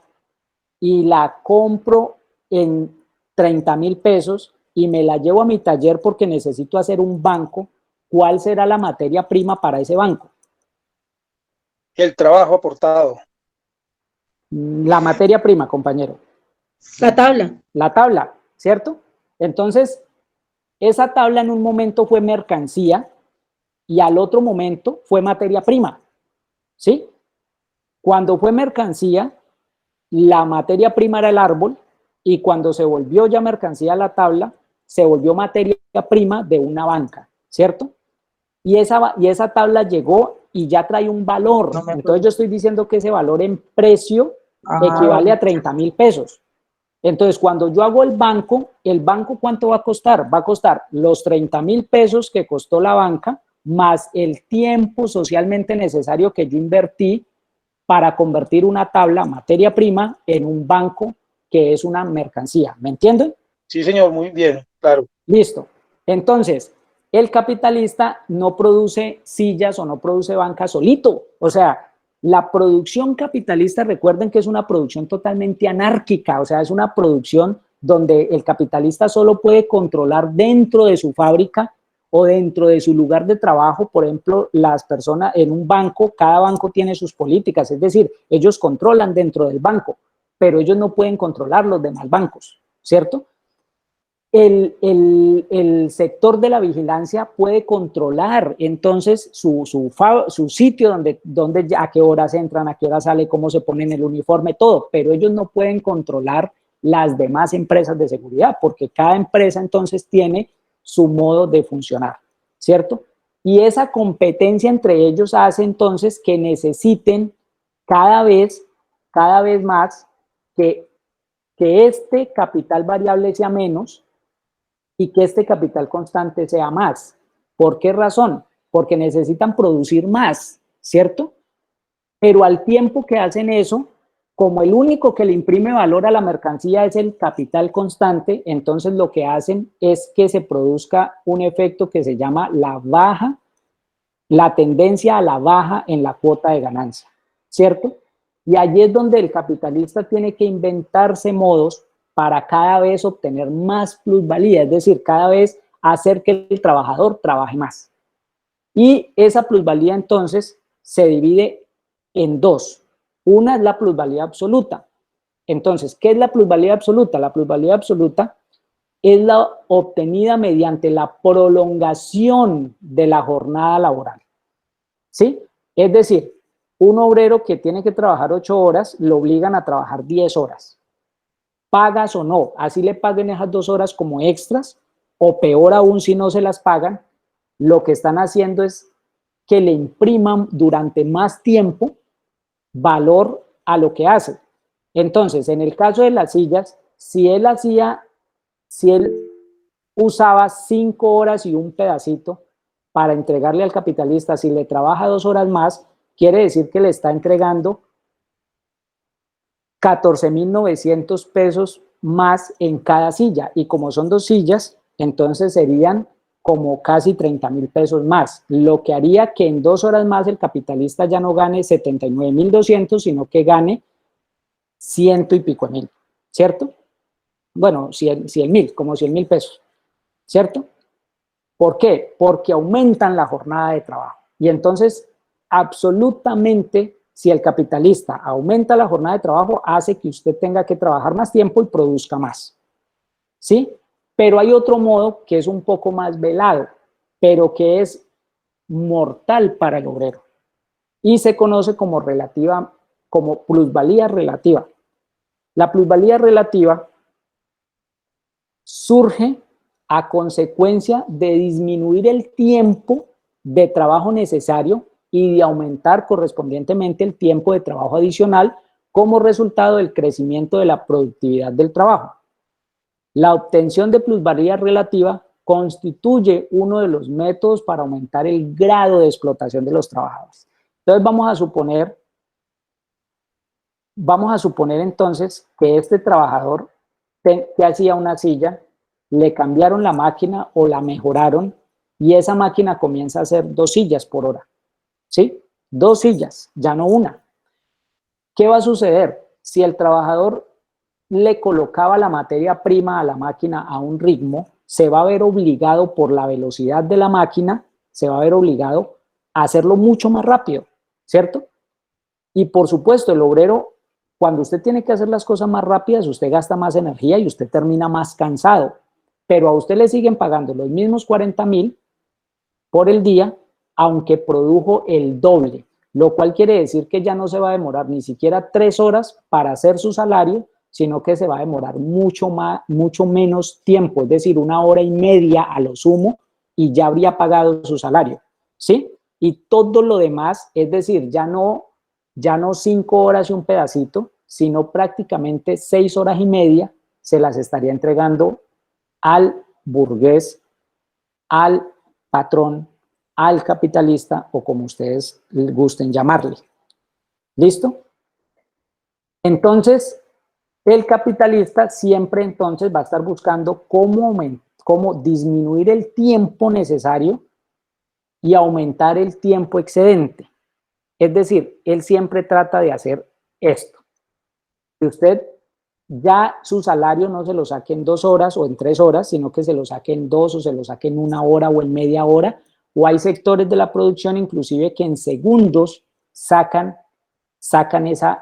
y la compro en 30.000 pesos y me la llevo a mi taller porque necesito hacer un banco, ¿cuál será la materia prima para ese banco? El trabajo aportado. La materia prima, compañero. La tabla. La tabla, ¿cierto? Entonces, esa tabla en un momento fue mercancía y al otro momento fue materia prima, ¿sí? Cuando fue mercancía, la materia prima era el árbol, y cuando se volvió ya mercancía la tabla, se volvió materia prima de una banca, ¿cierto? Y esa tabla llegó y ya trae un valor. Entonces yo estoy diciendo que ese valor en precio equivale a 30.000 pesos. Entonces, cuando yo hago el banco ¿cuánto va a costar? Va a costar los 30.000 pesos que costó la banca, más el tiempo socialmente necesario que yo invertí para convertir una tabla, materia prima, en un banco que es una mercancía. ¿Me entienden? Sí, señor, muy bien, claro. Listo. Entonces, el capitalista no produce sillas o no produce banca solito. O sea, la producción capitalista, recuerden que es una producción totalmente anárquica, o sea, es una producción donde el capitalista solo puede controlar dentro de su fábrica o dentro de su lugar de trabajo. Por ejemplo, las personas en un banco, cada banco tiene sus políticas, es decir, ellos controlan dentro del banco, pero ellos no pueden controlar los demás bancos, ¿cierto? El sector de la vigilancia puede controlar entonces su sitio donde a qué horas entran, a qué horas sale, cómo se ponen el uniforme, todo, pero ellos no pueden controlar las demás empresas de seguridad, porque cada empresa entonces tiene su modo de funcionar, ¿cierto? Y esa competencia entre ellos hace entonces que necesiten cada vez más que este capital variable sea menos y que este capital constante sea más. ¿Por qué razón? Porque necesitan producir más, ¿cierto? Pero al tiempo que hacen eso, como el único que le imprime valor a la mercancía es el capital constante, entonces lo que hacen es que se produzca un efecto que se llama la tendencia a la baja en la cuota de ganancia, ¿cierto? Y allí es donde el capitalista tiene que inventarse modos para cada vez obtener más plusvalía, es decir, cada vez hacer que el trabajador trabaje más. Y esa plusvalía entonces se divide en dos. Una es la plusvalía absoluta. Entonces, ¿qué es la plusvalía absoluta? La plusvalía absoluta es la obtenida mediante la prolongación de la jornada laboral, ¿sí? Es decir, un obrero que tiene que trabajar 8 horas, lo obligan a trabajar 10 horas. Pagas o no, así le paguen esas 2 horas como extras, o peor aún si no se las pagan, lo que están haciendo es que le impriman durante más tiempo valor a lo que hace. Entonces, en el caso de las sillas, si él usaba 5 horas y un pedacito para entregarle al capitalista, si le trabaja 2 horas más, quiere decir que le está entregando 14.900 pesos más en cada silla, y como son 2 sillas, entonces serían como casi 30.000 pesos más, lo que haría que en 2 horas más el capitalista ya no gane 79.200, sino que gane 100 y pico mil, ¿cierto? Bueno, 100.000, como 100.000 pesos, ¿cierto? ¿Por qué? Porque aumentan la jornada de trabajo. Y entonces, absolutamente, si el capitalista aumenta la jornada de trabajo, hace que usted tenga que trabajar más tiempo y produzca más, ¿sí? Pero hay otro modo que es un poco más velado, pero que es mortal para el obrero, y se conoce como plusvalía relativa. La plusvalía relativa surge a consecuencia de disminuir el tiempo de trabajo necesario y de aumentar correspondientemente el tiempo de trabajo adicional como resultado del crecimiento de la productividad del trabajo. La obtención de plusvalía relativa constituye uno de los métodos para aumentar el grado de explotación de los trabajadores. Entonces vamos a suponer entonces que este trabajador que hacía una silla, le cambiaron la máquina o la mejoraron, y esa máquina comienza a hacer 2 sillas por hora, ¿sí? 2 sillas, ya no una. ¿Qué va a suceder? Si el trabajador le colocaba la materia prima a la máquina a un ritmo, se va a ver obligado por la velocidad de la máquina, se va a ver obligado a hacerlo mucho más rápido, ¿cierto? Y por supuesto, el obrero, cuando usted tiene que hacer las cosas más rápidas, usted gasta más energía y usted termina más cansado, pero a usted le siguen pagando los mismos 40.000 por el día, aunque produjo el doble. lo cual quiere decir que ya no se va a demorar ni siquiera 3 horas para hacer su salario, sino que se va a demorar mucho menos tiempo, es decir, 1 hora y media a lo sumo, y ya habría pagado su salario, ¿sí? Y todo lo demás, es decir, ya no 5 horas y un pedacito, sino prácticamente 6 horas y media se las estaría entregando al burgués, al patrón, al capitalista o como ustedes gusten llamarle. ¿Listo? Entonces, el capitalista siempre entonces va a estar buscando cómo disminuir el tiempo necesario y aumentar el tiempo excedente. Es decir, él siempre trata de hacer esto. Que usted ya su salario no se lo saque en 2 horas o en 3 horas, sino que se lo saque en 2 o se lo saque en 1 hora o en media hora, o hay sectores de la producción inclusive que en segundos sacan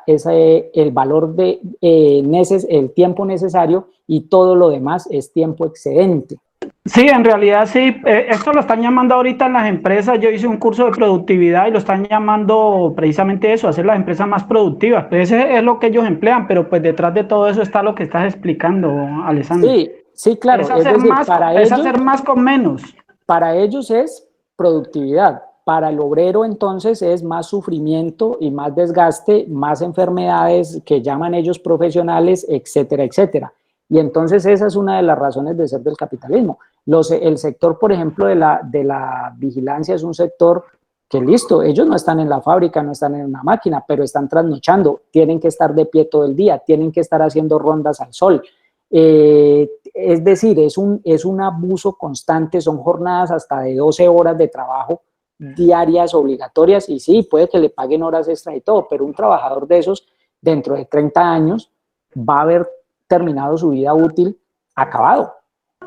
el valor el tiempo necesario, y todo lo demás es tiempo excedente. Sí, en realidad sí, esto lo están llamando ahorita en las empresas. Yo hice un curso de productividad y lo están llamando precisamente eso, hacer las empresas más productivas. Pues ese es lo que ellos emplean, pero pues detrás de todo eso está lo que estás explicando, Alessandro. Sí, claro. Es hacer más con menos. Para ellos es productividad. Para el obrero entonces es más sufrimiento y más desgaste, más enfermedades que llaman ellos profesionales, etcétera, etcétera. Y entonces esa es una de las razones de ser del capitalismo. El sector, por ejemplo, de la vigilancia es un sector que, listo, ellos no están en la fábrica, no están en una máquina, pero están trasnochando, tienen que estar de pie todo el día, tienen que estar haciendo rondas al sol. Es decir, es un abuso constante, son jornadas hasta de 12 horas de trabajo diarias obligatorias, y sí, puede que le paguen horas extra y todo, pero un trabajador de esos dentro de 30 años va a haber terminado su vida útil acabado.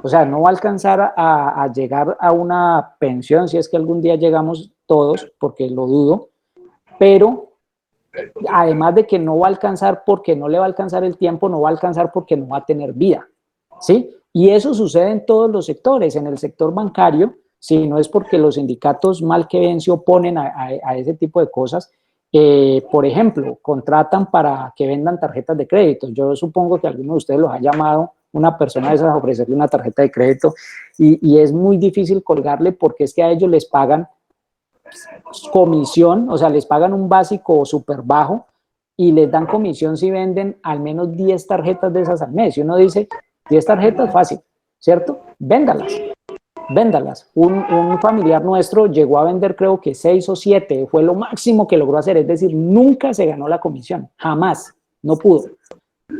O sea, no va a alcanzar a llegar a una pensión, si es que algún día llegamos todos, porque lo dudo, pero además de que no va a alcanzar porque no le va a alcanzar el tiempo, no va a alcanzar porque no va a tener vida, ¿sí? Y eso sucede en todos los sectores. En el sector bancario, si no es porque los sindicatos mal que ven se oponen a ese tipo de cosas, por ejemplo, contratan para que vendan tarjetas de crédito. Yo supongo que alguno de ustedes los ha llamado una persona de esas a ofrecerle una tarjeta de crédito, y es muy difícil colgarle, porque es que a ellos les pagan comisión, o sea, les pagan un básico súper bajo y les dan comisión si venden al menos 10 tarjetas de esas al mes. Y uno dice, 10 tarjetas, fácil, ¿cierto? Véndalas. Un familiar nuestro llegó a vender, creo que 6 o 7, fue lo máximo que logró hacer, es decir, nunca se ganó la comisión, jamás, no pudo,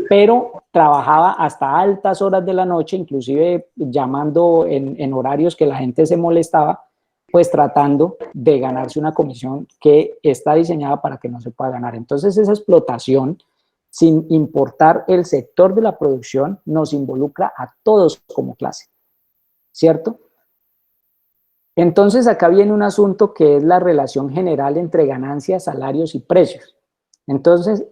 pero trabajaba hasta altas horas de la noche, inclusive llamando en horarios que la gente se molestaba, pues tratando de ganarse una comisión que está diseñada para que no se pueda ganar. Entonces esa explotación, sin importar el sector de la producción, nos involucra a todos como clase, ¿cierto? Entonces acá viene un asunto que es la relación general entre ganancias, salarios y precios. Entonces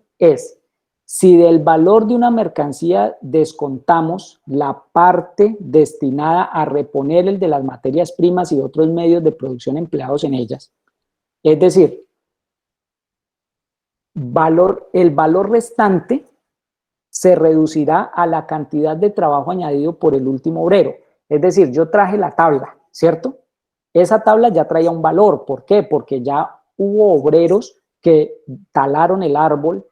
si del valor de una mercancía descontamos la parte destinada a reponer el de las materias primas y otros medios de producción empleados en ellas, es decir, el valor restante se reducirá a la cantidad de trabajo añadido por el último obrero. Es decir, yo traje la tabla, ¿cierto? Esa tabla ya traía un valor. ¿Por qué? Porque ya hubo obreros que talaron el árbol,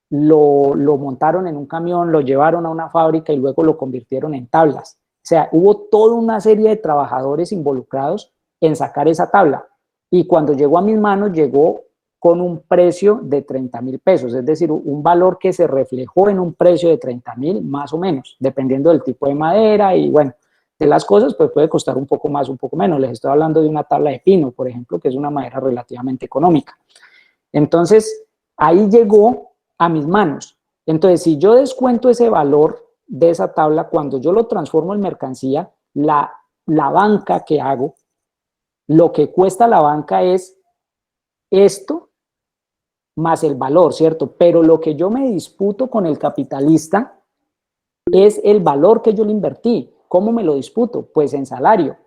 lo montaron en un camión, lo llevaron a una fábrica y luego lo convirtieron en tablas. O sea, hubo toda una serie de trabajadores involucrados en sacar esa tabla. Y cuando llegó a mis manos, llegó con un precio de 30.000 pesos, es decir, un valor que se reflejó en un precio de 30.000 más o menos, dependiendo del tipo de madera y bueno, de las cosas, pues puede costar un poco más, un poco menos. Les estoy hablando de una tabla de pino, por ejemplo, que es una madera relativamente económica. Entonces, ahí llegó a mis manos. Entonces, si yo descuento ese valor de esa tabla, cuando yo lo transformo en mercancía, la banca que hago, lo que cuesta la banca es esto más el valor, ¿cierto? Pero lo que yo me disputo con el capitalista es el valor que yo le invertí. ¿Cómo me lo disputo? Pues en salario,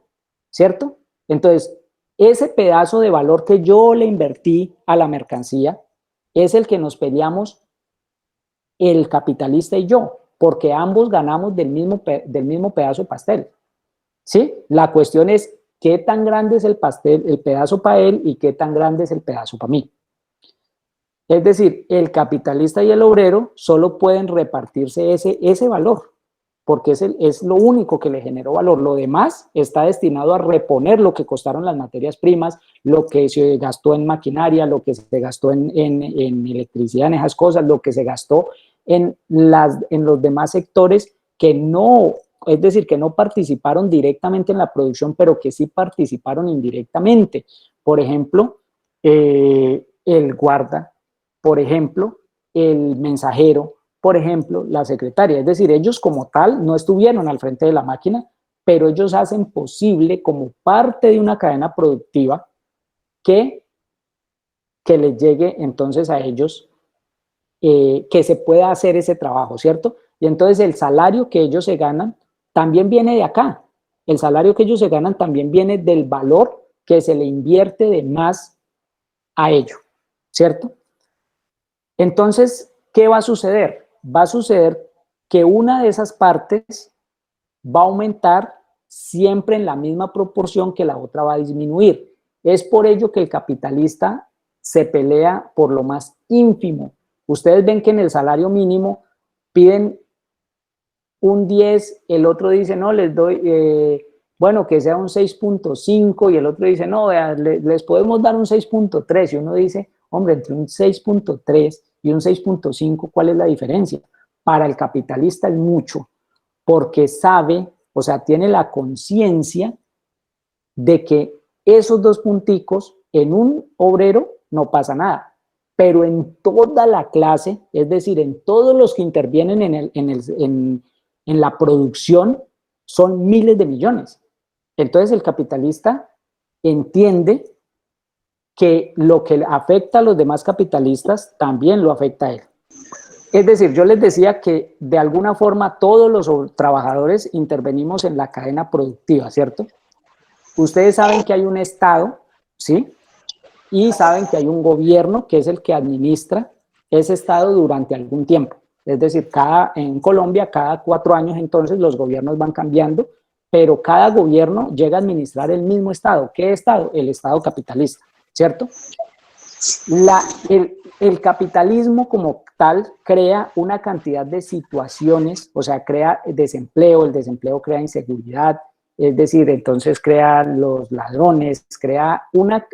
¿cierto? Entonces, ese pedazo de valor que yo le invertí a la mercancía es el que nos peleamos el capitalista y yo, porque ambos ganamos del mismo pedazo de pastel. ¿Sí? La cuestión es qué tan grande es el pastel, el pedazo para él, y qué tan grande es el pedazo para mí. Es decir, el capitalista y el obrero solo pueden repartirse ese valor, porque es lo único que le generó valor. Lo demás está destinado a reponer lo que costaron las materias primas, lo que se gastó en maquinaria, lo que se gastó en electricidad, en esas cosas, lo que se gastó en los demás sectores que no, es decir, que no participaron directamente en la producción, pero que sí participaron indirectamente. Por ejemplo, el guarda, por ejemplo, el mensajero, por ejemplo, la secretaria. Es decir, ellos como tal no estuvieron al frente de la máquina, pero ellos hacen posible como parte de una cadena productiva que les llegue entonces a ellos, que se pueda hacer ese trabajo, ¿cierto? Y entonces el salario que ellos se ganan también viene de acá. El salario que ellos se ganan también viene del valor que se le invierte de más a ello, ¿cierto? Entonces, ¿qué va a suceder? Va a suceder que una de esas partes va a aumentar siempre en la misma proporción que la otra va a disminuir. Es por ello que el capitalista se pelea por lo más ínfimo. Ustedes ven que en el salario mínimo piden un 10, el otro dice, no, les doy, bueno, que sea un 6.5, y el otro dice, no, les podemos dar un 6.3, y uno dice, hombre, entre un 6.3 y un 6.5, ¿cuál es la diferencia? Para el capitalista es mucho, porque sabe, o sea, tiene la conciencia de que esos dos punticos en un obrero no pasa nada, pero en toda la clase, es decir, en todos los que intervienen en la producción, son miles de millones. Entonces el capitalista entiende que lo que afecta a los demás capitalistas también lo afecta a él. Es decir, yo les decía que de alguna forma todos los trabajadores intervenimos en la cadena productiva, ¿cierto? Ustedes saben que hay un Estado, ¿sí? Y saben que hay un gobierno que es el que administra ese Estado durante algún tiempo. Es decir, en Colombia cada 4 años entonces los gobiernos van cambiando, pero cada gobierno llega a administrar el mismo Estado. ¿Qué Estado? El Estado capitalista, ¿cierto? El capitalismo como tal crea una cantidad de situaciones, o sea, crea desempleo, el desempleo crea inseguridad, es decir, entonces crea los ladrones, crea una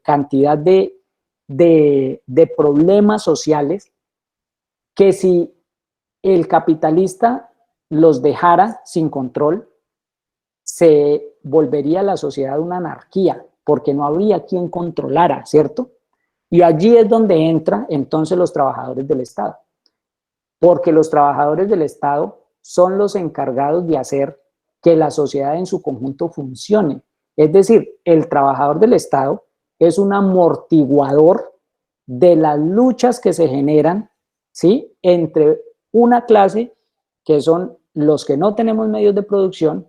cantidad de problemas sociales que si el capitalista los dejara sin control, se volvería la sociedad una anarquía, porque no habría quien controlara, ¿cierto? Y allí es donde entran entonces los trabajadores del Estado, porque los trabajadores del Estado son los encargados de hacer que la sociedad en su conjunto funcione. Es decir, el trabajador del Estado es un amortiguador de las luchas que se generan, ¿sí?, entre una clase que son los que no tenemos medios de producción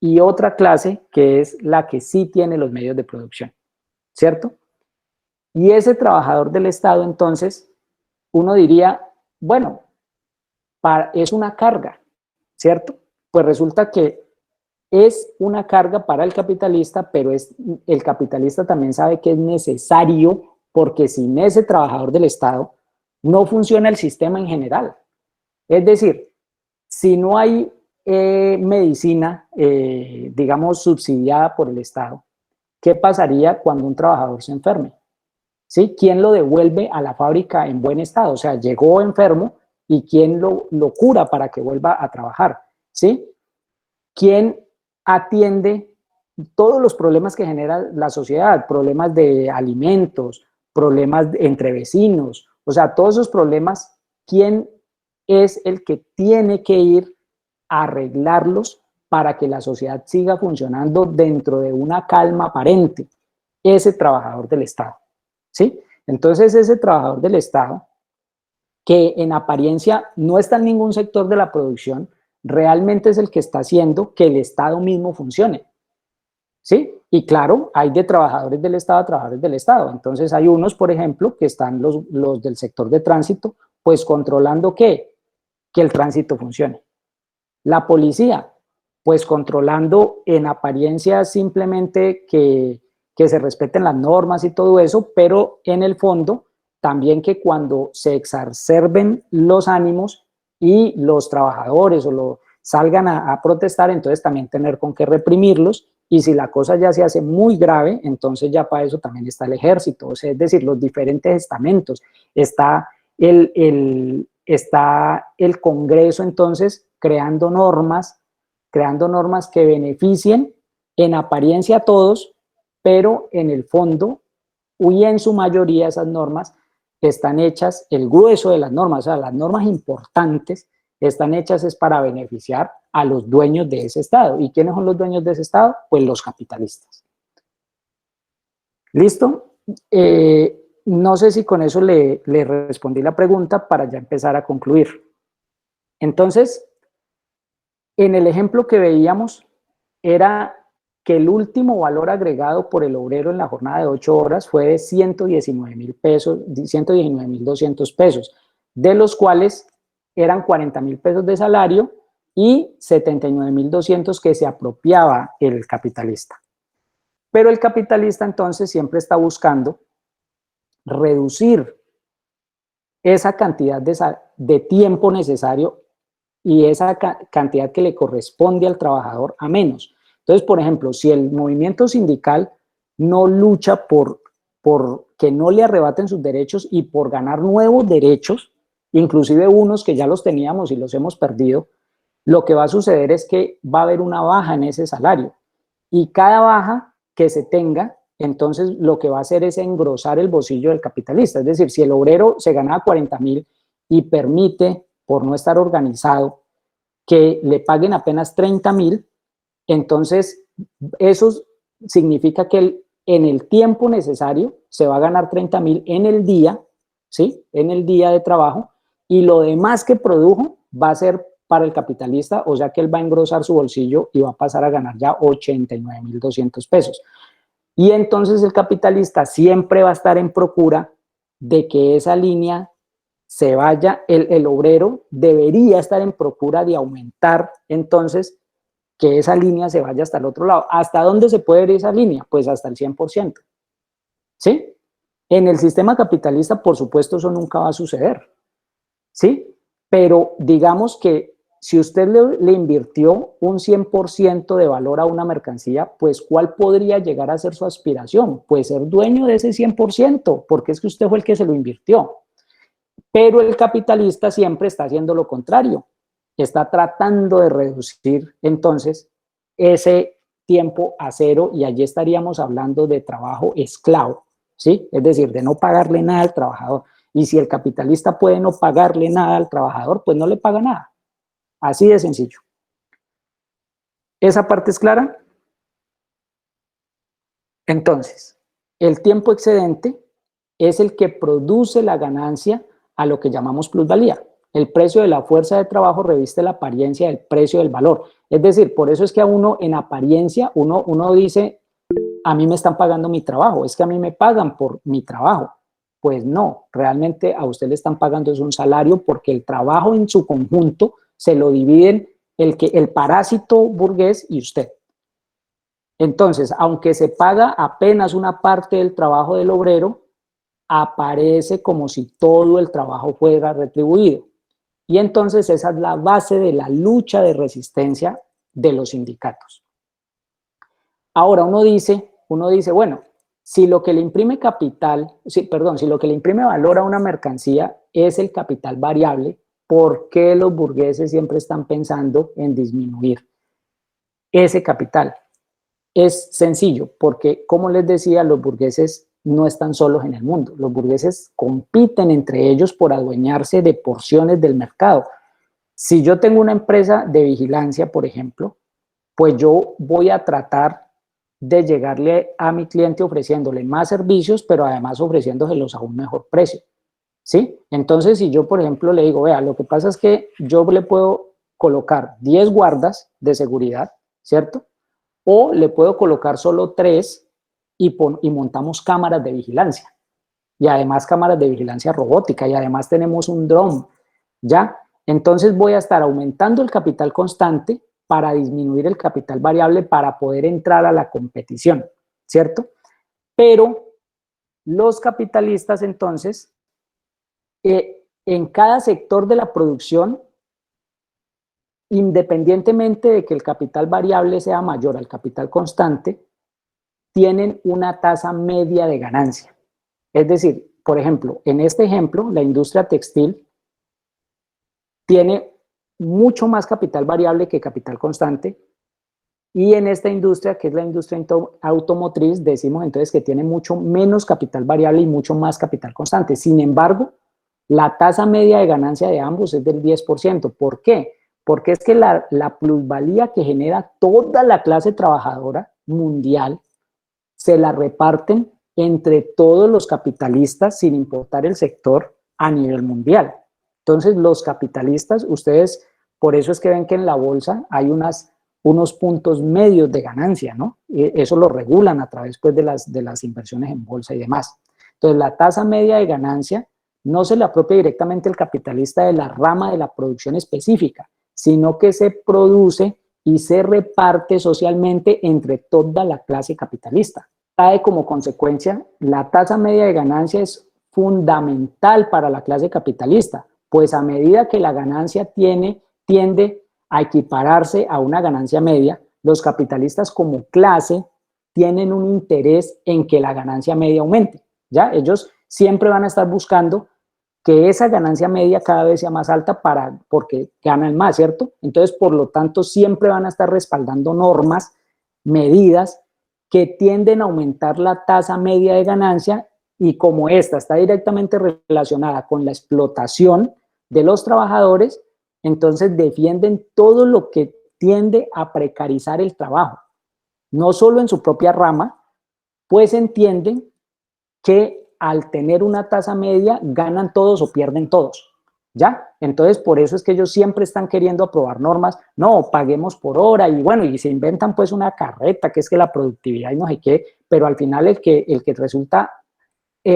y otra clase que es la que sí tiene los medios de producción, ¿cierto? Y ese trabajador del Estado, entonces, uno diría, bueno, es una carga, ¿cierto? Pues resulta que es una carga para el capitalista, pero el capitalista también sabe que es necesario, porque sin ese trabajador del Estado no funciona el sistema en general. Es decir, si no hay medicina, digamos, subsidiada por el Estado, ¿qué pasaría cuando un trabajador se enferme? ¿Sí? ¿Quién lo devuelve a la fábrica en buen estado? O sea, llegó enfermo, ¿y quién lo cura para que vuelva a trabajar? ¿Sí? ¿Quién atiende todos los problemas que genera la sociedad? Problemas de alimentos, problemas entre vecinos, o sea, todos esos problemas, ¿quién es el que tiene que ir a arreglarlos para que la sociedad siga funcionando dentro de una calma aparente? Ese trabajador del Estado, ¿sí? Entonces ese trabajador del Estado, que en apariencia no está en ningún sector de la producción, realmente es el que está haciendo que el Estado mismo funcione, ¿sí? Y claro, hay de trabajadores del Estado a trabajadores del Estado. Entonces hay unos, por ejemplo, que están los del sector de tránsito, pues controlando ¿qué? Que el tránsito funcione. La policía, pues controlando en apariencia simplemente que se respeten las normas y todo eso, pero en el fondo también que cuando se exacerben los ánimos y los trabajadores salgan a protestar, entonces también tener con qué reprimirlos, y si la cosa ya se hace muy grave, entonces ya para eso también está el ejército, o sea, es decir, los diferentes estamentos, está está el Congreso entonces creando normas que beneficien en apariencia a todos, pero en el fondo, y en su mayoría esas normas están hechas, el grueso de las normas, o sea, las normas importantes están hechas es para beneficiar a los dueños de ese Estado. ¿Y quiénes son los dueños de ese Estado? Pues los capitalistas. ¿Listo? No sé si con eso le respondí la pregunta para ya empezar a concluir. Entonces, en el ejemplo que veíamos era que el último valor agregado por el obrero en la jornada de 8 horas fue de 119,000 pesos, 119,200 pesos, de los cuales eran 40,000 pesos de salario y 79,200 que se apropiaba el capitalista. Pero el capitalista entonces siempre está buscando reducir esa cantidad de tiempo necesario y esa cantidad que le corresponde al trabajador a menos. Entonces, por ejemplo, si el movimiento sindical no lucha por que no le arrebaten sus derechos y por ganar nuevos derechos, inclusive unos que ya los teníamos y los hemos perdido, lo que va a suceder es que va a haber una baja en ese salario. Y cada baja que se tenga, entonces lo que va a hacer es engrosar el bolsillo del capitalista. Es decir, si el obrero se ganaba 40,000 y permite, por no estar organizado, que le paguen apenas 30,000, entonces eso significa que en el tiempo necesario se va a ganar 30,000 en el día, ¿sí? En el día de trabajo, y lo demás que produjo va a ser para el capitalista, o sea que él va a engrosar su bolsillo y va a pasar a ganar ya 89,200 pesos. Y entonces el capitalista siempre va a estar en procura de que esa línea se vaya, el obrero debería estar en procura de aumentar entonces que esa línea se vaya hasta el otro lado. ¿Hasta dónde se puede ir esa línea? Pues hasta el 100%. ¿Sí? En el sistema capitalista, por supuesto, eso nunca va a suceder. ¿Sí? Pero digamos que si usted le invirtió un 100% de valor a una mercancía, pues ¿cuál podría llegar a ser su aspiración? Pues ser dueño de ese 100%, porque es que usted fue el que se lo invirtió. Pero el capitalista siempre está haciendo lo contrario. Está tratando de reducir entonces ese tiempo a cero, y allí estaríamos hablando de trabajo esclavo, ¿sí? Es decir, de no pagarle nada al trabajador. Y si el capitalista puede no pagarle nada al trabajador, pues no le paga nada. Así de sencillo. ¿Esa parte es clara? Entonces, el tiempo excedente es el que produce la ganancia a lo que llamamos plusvalía. El precio de la fuerza de trabajo reviste la apariencia del precio del valor. Es decir, por eso es que a uno en apariencia, uno dice, a mí me están pagando mi trabajo, es que a mí me pagan por mi trabajo. Pues no, realmente a usted le están pagando es un salario, porque el trabajo en su conjunto se lo dividen el parásito burgués y usted. Entonces, aunque se paga apenas una parte del trabajo del obrero, aparece como si todo el trabajo fuera retribuido. Y entonces esa es la base de la lucha de resistencia de los sindicatos. Ahora uno dice, bueno, si lo que le imprime si lo que le imprime valor a una mercancía es el capital variable, ¿por qué los burgueses siempre están pensando en disminuir ese capital? Es sencillo, porque como les decía, los burgueses no están solos en el mundo. Los burgueses compiten entre ellos por adueñarse de porciones del mercado. Si yo tengo una empresa de vigilancia, por ejemplo, pues yo voy a tratar de llegarle a mi cliente ofreciéndole más servicios, pero además ofreciéndoselos a un mejor precio. ¿Sí? Entonces, si yo, por ejemplo, le digo, vea, lo que pasa es que yo le puedo colocar 10 guardas de seguridad, ¿cierto? o le puedo colocar solo 3 y montamos cámaras de vigilancia. Y además cámaras de vigilancia robótica, y además tenemos un dron, ¿ya? Entonces voy a estar aumentando el capital constante para disminuir el capital variable para poder entrar a la competición, ¿cierto? Pero los capitalistas entonces, en cada sector de la producción, independientemente de que el capital variable sea mayor al capital constante, tienen una tasa media de ganancia. Es decir, por ejemplo, en este ejemplo, la industria textil tiene mucho más capital variable que capital constante, y en esta industria, que es la industria automotriz, decimos entonces que tiene mucho menos capital variable y mucho más capital constante. Sin embargo, la tasa media de ganancia de ambos es del 10%. ¿Por qué? Porque es que la plusvalía que genera toda la clase trabajadora mundial se la reparten entre todos los capitalistas sin importar el sector a nivel mundial. Entonces los capitalistas, ustedes, por eso es que ven que en la bolsa hay unos puntos medios de ganancia, ¿no? Eso lo regulan a través pues, de las inversiones en bolsa y demás. Entonces la tasa media de ganancia no se le apropia directamente el capitalista de la rama de la producción específica, sino que se produce y se reparte socialmente entre toda la clase capitalista. Trae como consecuencia, la tasa media de ganancia es fundamental para la clase capitalista, pues a medida que la ganancia tiende a equipararse a una ganancia media, los capitalistas como clase tienen un interés en que la ganancia media aumente, ¿ya? Ellos siempre van a estar buscando que esa ganancia media cada vez sea más alta porque ganan más, ¿cierto? Entonces, por lo tanto, siempre van a estar respaldando normas, medidas que tienden a aumentar la tasa media de ganancia, y como esta está directamente relacionada con la explotación de los trabajadores, entonces defienden todo lo que tiende a precarizar el trabajo, no solo en su propia rama, pues entienden que al tener una tasa media ganan todos o pierden todos, ¿ya? Entonces por eso es que ellos siempre están queriendo aprobar normas, no, paguemos por hora, y bueno, y se inventan pues una carreta que es que la productividad y no sé qué, pero al final el que resulta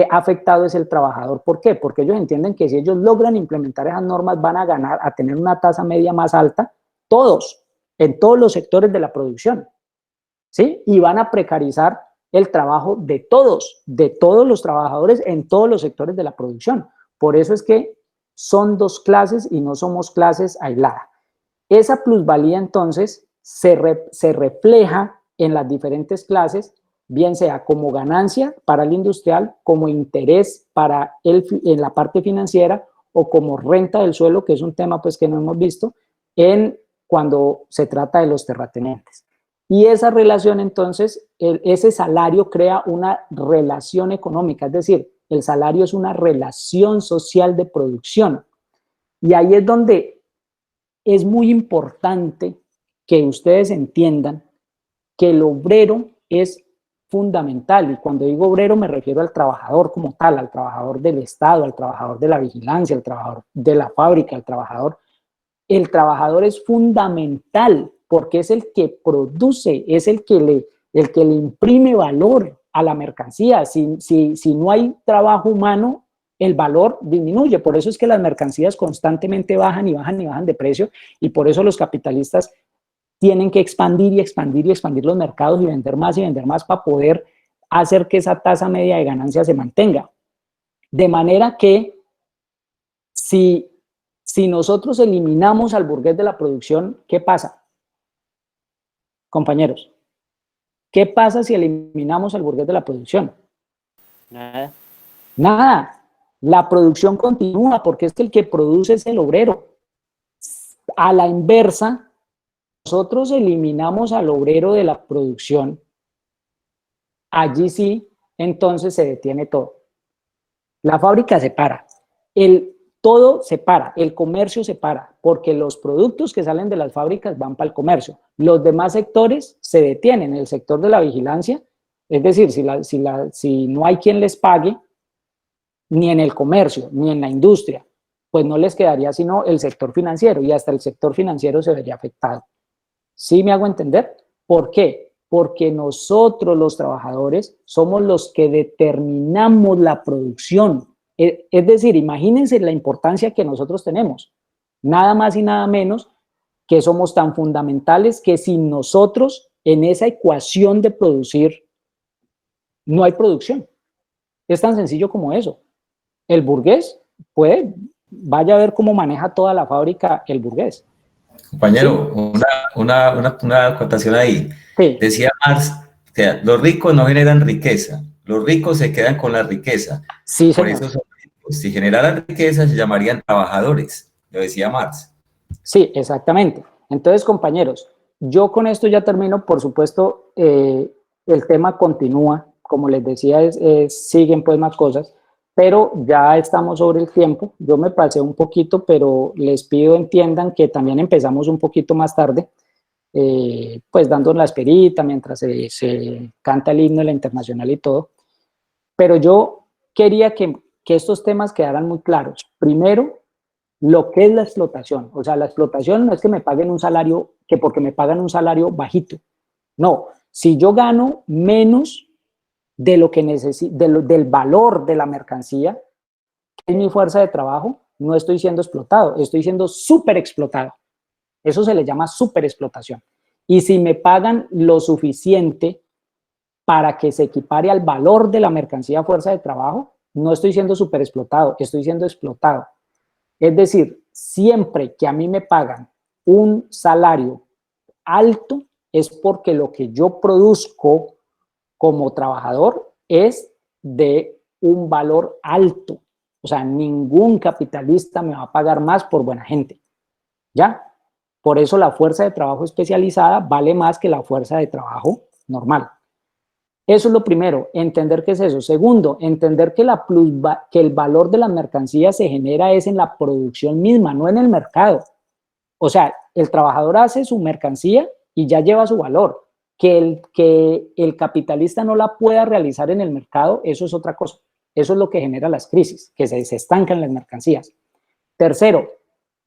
afectado es el trabajador. ¿Por qué? Porque ellos entienden que si ellos logran implementar esas normas van a ganar, a tener una tasa media más alta, todos, en todos los sectores de la producción, ¿sí? Y van a precarizar el trabajo de todos los trabajadores en todos los sectores de la producción. Por eso es que son dos clases y no somos clases aisladas. Esa plusvalía entonces se refleja en las diferentes clases, bien sea como ganancia para el industrial, como interés para en la parte financiera, o como renta del suelo, que es un tema pues que no hemos visto cuando se trata de los terratenientes. Y esa relación entonces, ese salario crea una relación económica, es decir, el salario es una relación social de producción. Y ahí es donde es muy importante que ustedes entiendan que el obrero es fundamental, y cuando digo obrero me refiero al trabajador como tal, al trabajador del Estado, al trabajador de la vigilancia, al trabajador de la fábrica, al trabajador. El trabajador es fundamental porque es el que produce, es el que le imprime valor a la mercancía. Si no hay trabajo humano, el valor disminuye. Por eso es que las mercancías constantemente bajan y bajan y bajan de precio, y por eso los capitalistas tienen que expandir y expandir y expandir los mercados y vender más para poder hacer que esa tasa media de ganancia se mantenga. De manera que si nosotros eliminamos al burgués de la producción, ¿qué pasa? Compañeros, ¿qué pasa si eliminamos al burgués de la producción? Nada. Nada. La producción continúa porque es que el que produce es el obrero. A la inversa, nosotros eliminamos al obrero de la producción, allí sí, entonces se detiene todo. La fábrica se para, todo se para, el comercio se para, porque los productos que salen de las fábricas van para el comercio. Los demás sectores se detienen. El sector de la vigilancia, es decir, si no hay quien les pague, ni en el comercio, ni en la industria, pues no les quedaría sino el sector financiero, y hasta el sector financiero se vería afectado. ¿Sí me hago entender? ¿Por qué? Porque nosotros los trabajadores somos los que determinamos la producción. Es decir, imagínense la importancia que nosotros tenemos. Nada más y nada menos que somos tan fundamentales que sin nosotros en esa ecuación de producir no hay producción. Es tan sencillo como eso. El burgués vaya a ver cómo maneja toda la fábrica el burgués. Compañero, ¿Sí? una acotación ahí. Sí. Decía Marx que los ricos no generan riqueza, los ricos se quedan con la riqueza. Sí, Por señor. eso son ricos. Si generaran riqueza se llamarían trabajadores, lo decía Marx. Sí, exactamente. Entonces, compañeros, yo con esto ya termino. Por supuesto, el tema continúa. Como les decía, siguen pues más cosas, pero ya estamos sobre el tiempo. Yo me pasé un poquito, pero les pido entiendan que también empezamos un poquito más tarde, pues dando la esperita mientras se canta el himno de la Internacional y todo. Pero yo quería que estos temas quedaran muy claros. Primero, lo que es la explotación. O sea, la explotación no es que me paguen un salario, que porque me pagan un salario bajito. No, si yo gano menos de lo que necesito, del valor de la mercancía, que es mi fuerza de trabajo, no estoy siendo explotado, estoy siendo súper explotado. Eso se le llama súper explotación. Y si me pagan lo suficiente para que se equipare al valor de la mercancía fuerza de trabajo, no estoy siendo súper explotado, estoy siendo explotado. Es decir, siempre que a mí me pagan un salario alto, es porque lo que yo produzco como trabajador es de un valor alto. O sea, ningún capitalista me va a pagar más por buena gente. ¿Ya? Por eso la fuerza de trabajo especializada vale más que la fuerza de trabajo normal. Eso es lo primero, entender qué es eso. Segundo, entender que el valor de las mercancías se genera es en la producción misma, no en el mercado. O sea, el trabajador hace su mercancía y ya lleva su valor. Que el capitalista no la pueda realizar en el mercado, eso es otra cosa. Eso es lo que genera las crisis, que se estancan las mercancías. Tercero,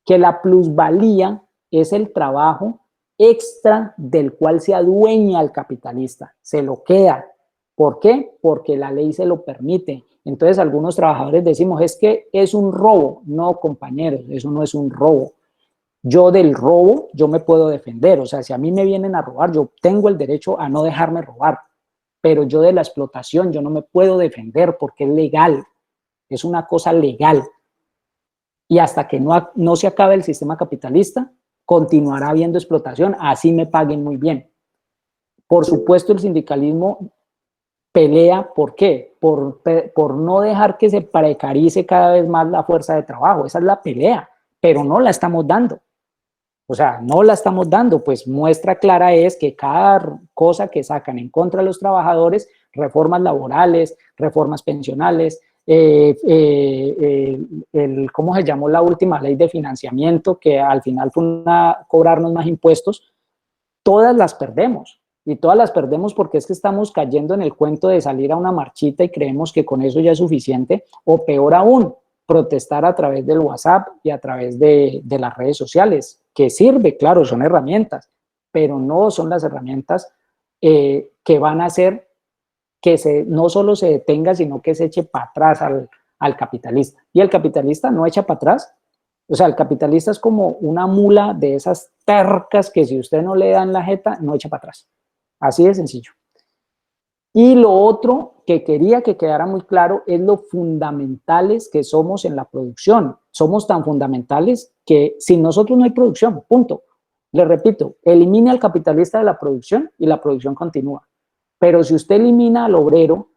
que la plusvalía es el trabajo extra del cual se adueña el capitalista, se lo queda. ¿Por qué? Porque la ley se lo permite. Entonces algunos trabajadores decimos, es que es un robo. No, compañeros, eso no es un robo. Yo del robo, yo me puedo defender. O sea, si a mí me vienen a robar, yo tengo el derecho a no dejarme robar. Pero yo de la explotación, yo no me puedo defender porque es legal. Es una cosa legal. Y hasta que no se acabe el sistema capitalista, continuará habiendo explotación, así me paguen muy bien. Por supuesto, el sindicalismo pelea, ¿por qué? Por no dejar que se precarice cada vez más la fuerza de trabajo. Esa es la pelea, pero no la estamos dando. O sea, no la estamos dando, pues muestra clara es que cada cosa que sacan en contra de los trabajadores, reformas laborales, reformas pensionales, ¿cómo se llamó la última ley de financiamiento? Que al final fue cobrarnos más impuestos, todas las perdemos. Y todas las perdemos porque es que estamos cayendo en el cuento de salir a una marchita y creemos que con eso ya es suficiente, o peor aún, protestar a través del WhatsApp y a través de las redes sociales, que sirve, claro, son herramientas, pero no son las herramientas que van a hacer que no solo se detenga, sino que se eche para atrás al capitalista. Y el capitalista no echa para atrás. O sea, el capitalista es como una mula de esas tercas que si usted no le da en la jeta, no echa para atrás. Así de sencillo. Y lo otro que quería que quedara muy claro es lo fundamentales que somos en la producción. Somos tan fundamentales que sin nosotros no hay producción, punto. Le repito, elimine al capitalista de la producción y la producción continúa. Pero si usted elimina al obrero,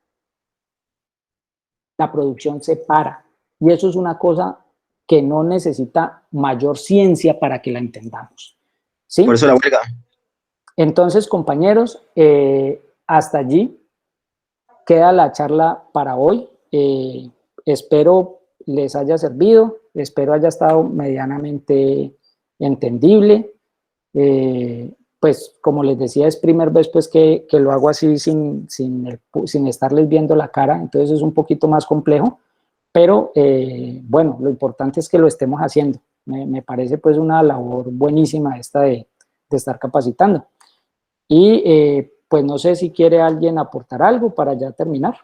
la producción se para. Y eso es una cosa que no necesita mayor ciencia para que la entendamos. ¿Sí? Por eso la huelga. Entonces, compañeros, hasta allí queda la charla para hoy. Espero les haya servido, espero haya estado medianamente entendible. Pues como les decía, es primera vez pues que lo hago así sin estarles viendo la cara, entonces es un poquito más complejo, pero bueno, lo importante es que lo estemos haciendo. Me parece pues una labor buenísima esta de estar capacitando. Y pues no sé si quiere alguien aportar algo para ya terminar.